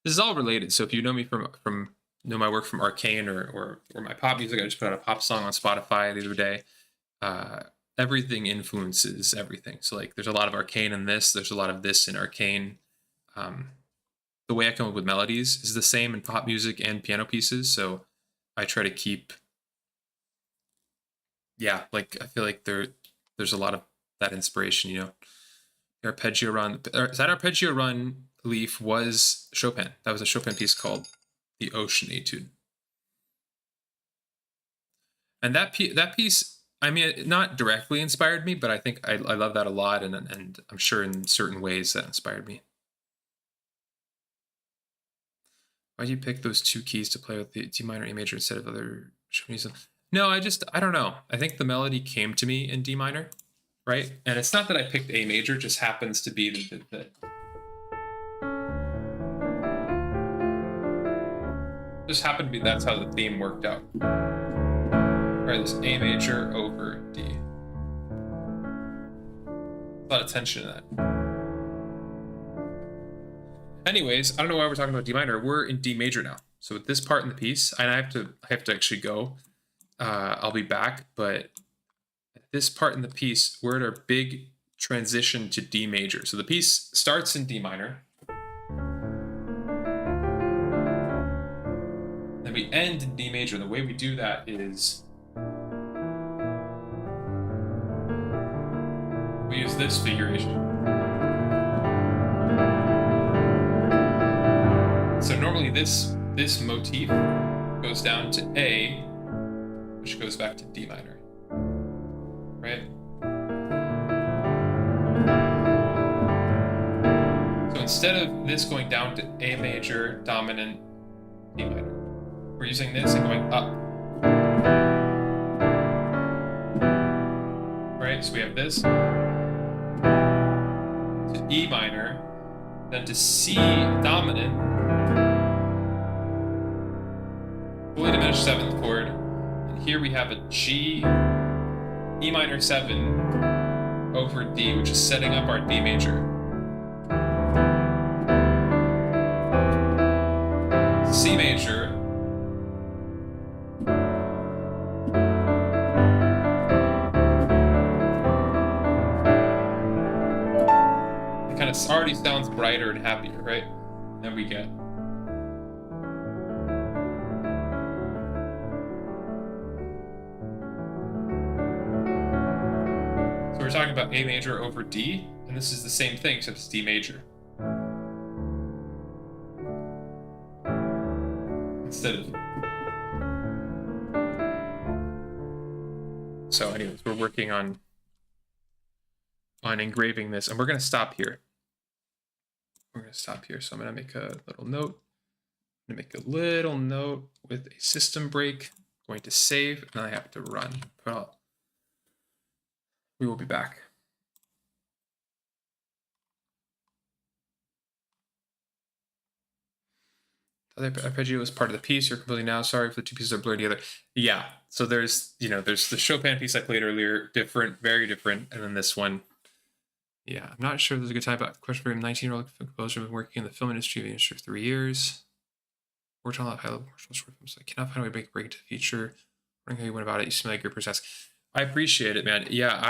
this is all related. So if you know me from know my work from Arcane or my pop music, I just put out a pop song on Spotify the other day. Everything influences everything. So like, there's a lot of Arcane in this. There's a lot of this in Arcane. The way I come up with melodies is the same in pop music and piano pieces. So I try to keep, yeah, like I feel like there's a lot of that inspiration. You know, the arpeggio run. That arpeggio run leaf was Chopin. That was a Chopin piece called the Ocean Etude. And that piece, I mean, not directly inspired me, but I think I love that a lot, and I'm sure in certain ways that inspired me. Why do you pick those two keys to play with the D minor, A major instead of other? No, I don't know. I think the melody came to me in D minor, right? And it's not that I picked A major; just happens to be that. Just happened to be that's how the theme worked out. Right, this A major over D. A lot of tension in that. Anyways, I don't know why we're talking about D minor. We're in D major now. So at this part in the piece, and I have to actually go. I'll be back, but at this part in the piece, we're at our big transition to D major. So the piece starts in D minor. Then we end in D major. The way we do that is we use this figuration. So normally this motif goes down to A, which goes back to D minor, right? So instead of this going down to A major, dominant, D minor, we're using this and going up. Right, so we have this to E minor, then to C dominant, fully diminished 7th chord, and here we have a G, E minor 7 over D, which is setting up our D major. C major, it kind of already sounds brighter and happier, right? And then we get we're talking about A major over D, and this is the same thing, except it's D major. Instead of... So anyways, we're working on engraving this, and we're going to stop here. We're going to stop here, so I'm going to make a little note. I'm going to make a little note with a system break. I'm going to save, and I have to run. Well, we will be back. The arpeggio is part of the piece. You're completely now. Sorry if the two pieces are blurred together. Yeah. So there's the Chopin piece I played earlier, different, very different, and then this one. Yeah, I'm not sure if there's a good time, but question for him. 19-year-old composer, been working in the film industry for 3 years. Worked on a lot of high-level commercial short films. I cannot find a way to make a break into the future. Wondering how you went about it. You seem like your process. I appreciate it, man. Yeah,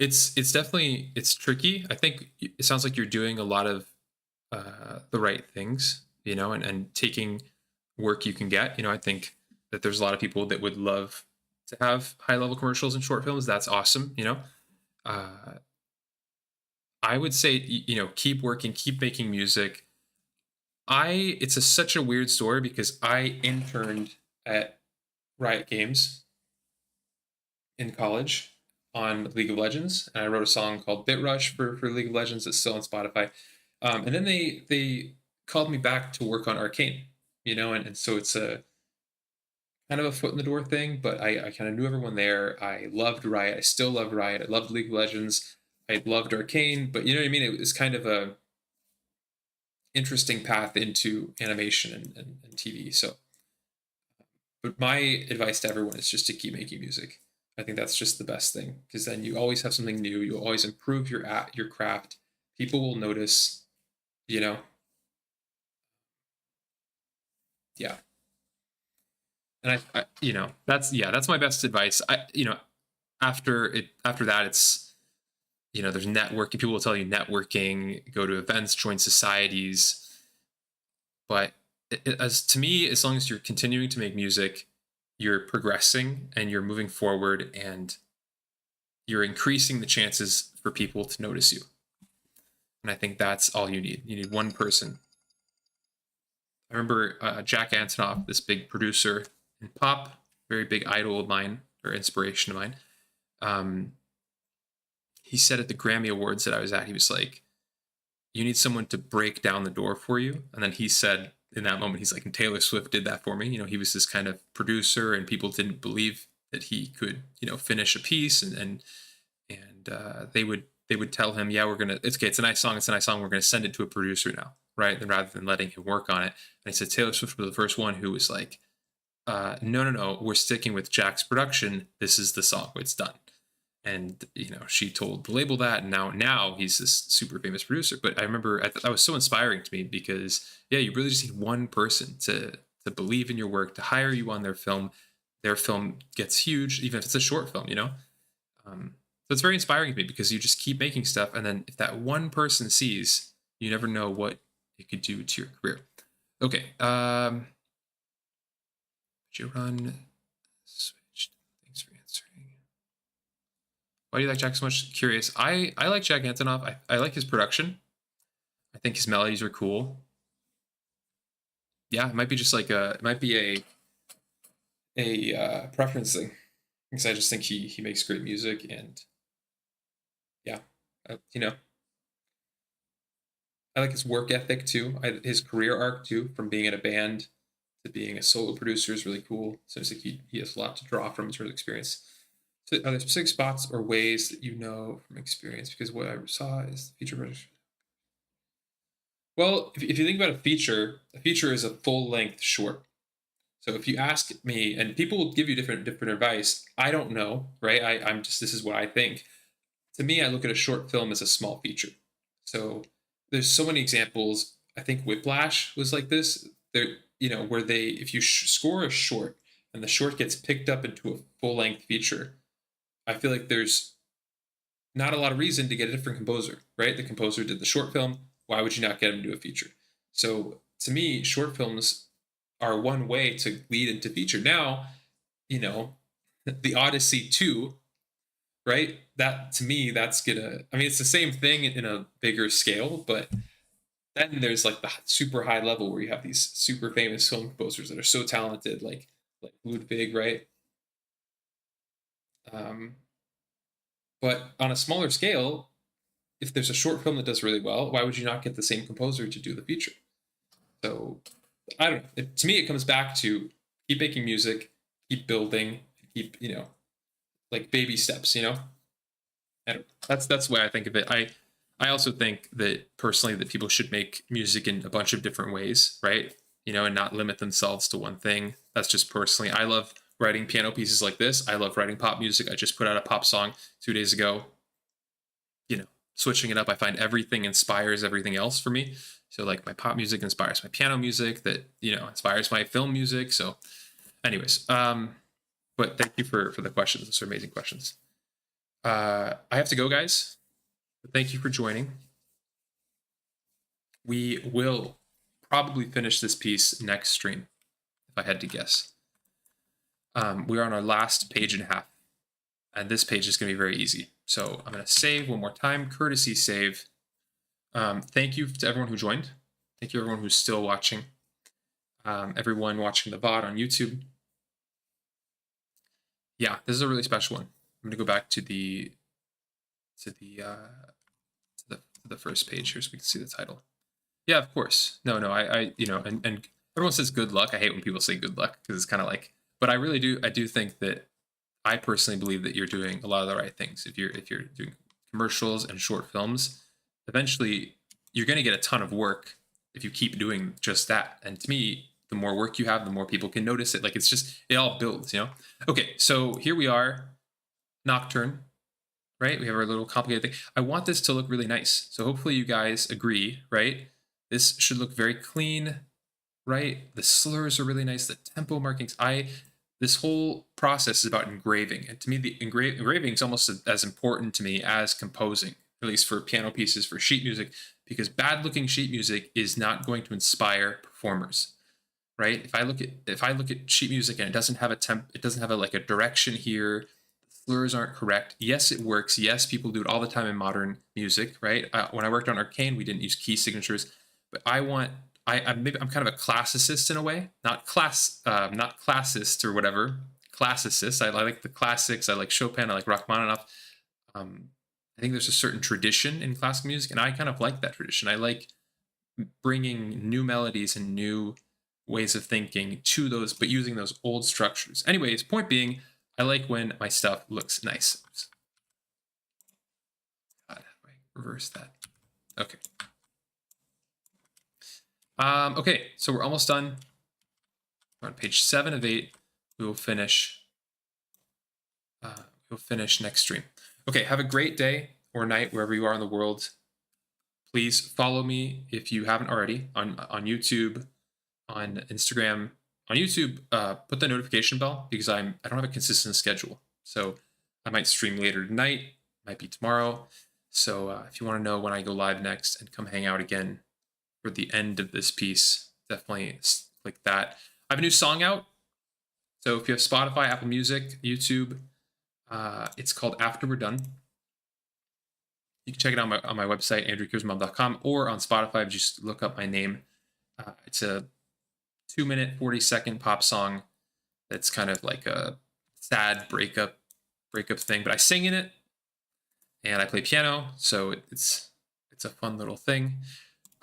it's definitely, it's tricky. I think it sounds like you're doing a lot of the right things, and taking work you can get. I think that there's a lot of people that would love to have high-level commercials and short films. That's awesome. I would say, keep working, keep making music. It's such a weird story because I interned at Riot Games in college on League of Legends, and I wrote a song called Bit Rush for League of Legends that's still on Spotify. And then they called me back to work on Arcane, and so it's a kind of a foot in the door thing, but I kind of knew everyone there. I loved Riot. I still love Riot. I loved League of Legends. I loved Arcane, but you know what I mean? It was kind of a interesting path into animation and TV. So, But my advice to everyone is just to keep making music. I think that's just the best thing, because then you always have something new. You always improve your craft. People will notice. You know, yeah. And that's my best advice. After that, it's there's networking. People will tell you networking, go to events, join societies. But as to me, as long as you're continuing to make music, you're progressing and you're moving forward, and you're increasing the chances for people to notice you. And I think that's all you need. You need one person. I remember Jack Antonoff, this big producer in pop, very big idol of mine, or inspiration of mine. He said at the Grammy Awards that I was at, he was like, you need someone to break down the door for you. And then he said in that moment, he's like, and Taylor Swift did that for me. He was this kind of producer, and people didn't believe that he could, finish a piece, and they would tell him, yeah, it's a nice song, we're gonna send it to a producer now, right? Then rather than letting him work on it. And he said Taylor Swift was the first one who was like, no, we're sticking with Jack's production. This is the song. It's done. And she told the label that, and now he's this super famous producer. But I remember that was so inspiring to me, because you really just need one person to believe in your work, to hire you on their film. Their film gets huge, even if it's a short film. So it's very inspiring to me, because you just keep making stuff, and then if that one person sees, you never know what it could do to your career. Okay. You run switch. Thanks for answering. Why do you like Jack so much? Curious. I like Jack Antonoff. I like his production. I think his melodies are cool. Yeah, it might be just like it might be a preference thing, because I just think he makes great music, and yeah, I like his work ethic too. His career arc too, from being in a band to being a solo producer, is really cool. Seems like he has a lot to draw from in terms of experience. So are there specific spots or ways that you know from experience? Because what I saw is the feature version. Well, if you think about a feature is a full length short. So if you ask me, and people will give you different advice, I don't know, right? I'm just, this is what I think. To me, I look at a short film as a small feature. So there's so many examples. I think Whiplash was like this. There, where if you score a short and the short gets picked up into a full length feature, I feel like there's not a lot of reason to get a different composer, right? The composer did the short film. Why would you not get him to do a feature? So to me, short films are one way to lead into feature. Now, the Odyssey 2, right? That, to me, it's the same thing in a bigger scale, but then there's like the super high level where you have these super famous film composers that are so talented, like Ludwig, right? But on a smaller scale, if there's a short film that does really well, why would you not get the same composer to do the feature? So I don't know. To me, it comes back to keep making music, keep building, keep like baby steps. That's the way I think of it. I also think that personally that people should make music in a bunch of different ways, right? And not limit themselves to one thing. That's just personally. I love writing piano pieces like this. I love writing pop music. I just put out a pop song 2 days ago. Switching it up, I find everything inspires everything else for me. So like my pop music inspires my piano music, that inspires my film music. So anyways, but thank you for the questions. Those are amazing questions. I have to go, guys. But thank you for joining. We will probably finish this piece next stream, if I had to guess. We're on our last page and a half, and this page is going to be very easy. So I'm going to save one more time, courtesy save. Thank you to everyone who joined. Thank you everyone who's still watching. Everyone watching the VOD on YouTube. Yeah, this is a really special one. I'm going to go back to the first page here so we can see the title. Yeah, of course. No, I and everyone says good luck. I hate when people say good luck, because it's kind of like, but I do think that I personally believe that you're doing a lot of the right things. If you're doing commercials and short films, eventually you're going to get a ton of work if you keep doing just that. And to me, the more work you have, the more people can notice it. Like it's just, it all builds, you know? Okay, so here we are, Nocturne, right? We have our little complicated thing. I want this to look really nice. So hopefully you guys agree, right? This should look very clean, right? The slurs are really nice. The tempo markings. This whole process is about engraving, and to me, the engraving is almost as important to me as composing, at least for piano pieces, for sheet music, because bad-looking sheet music is not going to inspire performers, right? If I look at sheet music and it doesn't have it doesn't have like a direction here. Slurs aren't correct. Yes, it works. Yes, people do it all the time in modern music, right? When I worked on Arcane, we didn't use key signatures, but I'm kind of a classicist in a way, not classist or whatever. Classicist. I like the classics. I like Chopin. I like Rachmaninoff. I think there's a certain tradition in classical music, and I kind of like that tradition. I like bringing new melodies and new ways of thinking to those, but using those old structures. Anyways, point being, I like when my stuff looks nice. Oops. God, how do I reverse that? Okay. Okay, so we're almost done. We're on page 7 of 8. We will finish. We'll finish next stream. Okay, have a great day or night wherever you are in the world. Please follow me if you haven't already on YouTube, on Instagram. On YouTube, put the notification bell because I don't have a consistent schedule. So I might stream later tonight, might be tomorrow. So if you want to know when I go live next and come hang out again for the end of this piece, definitely click that. I have a new song out. So if you have Spotify, Apple Music, YouTube, it's called After We're Done. You can check it out on my website, andrewkierszenbaum.com, or on Spotify. Just look up my name. It's a 2-minute, 40-second pop song that's kind of like a sad breakup thing. But I sing in it, and I play piano, so it's a fun little thing.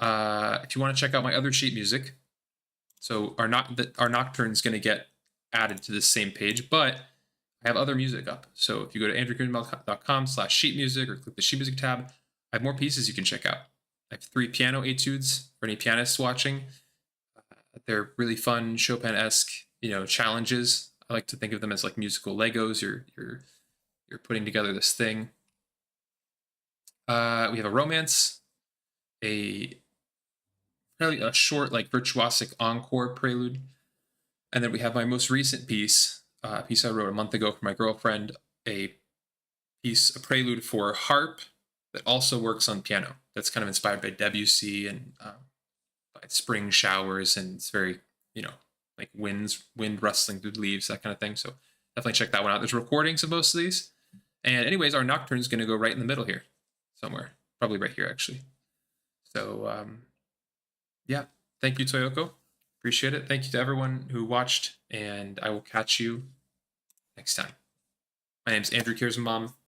If you want to check out my other sheet music, so our Nocturne is going to get added to this same page, but I have other music up. So if you go to andrewkierszenbaum.com/sheet music or click the sheet music tab, I have more pieces you can check out. I have 3 piano etudes for any pianists watching. They're really fun Chopin-esque, challenges. I like to think of them as like musical Legos. You're putting together this thing. We have a romance, a short like virtuosic encore prelude, and then we have my most recent piece, a piece I wrote a month ago for my girlfriend, a prelude for harp that also works on piano. That's kind of inspired by Debussy and by spring showers, and it's very, like wind rustling through the leaves, that kind of thing. So definitely check that one out. There's recordings of most of these. And anyways, our Nocturne is going to go right in the middle here somewhere, probably right here actually. So yeah, thank you, Toyoko. Appreciate it. Thank you to everyone who watched, and I will catch you next time. My name is Andrew Kierszenbaum.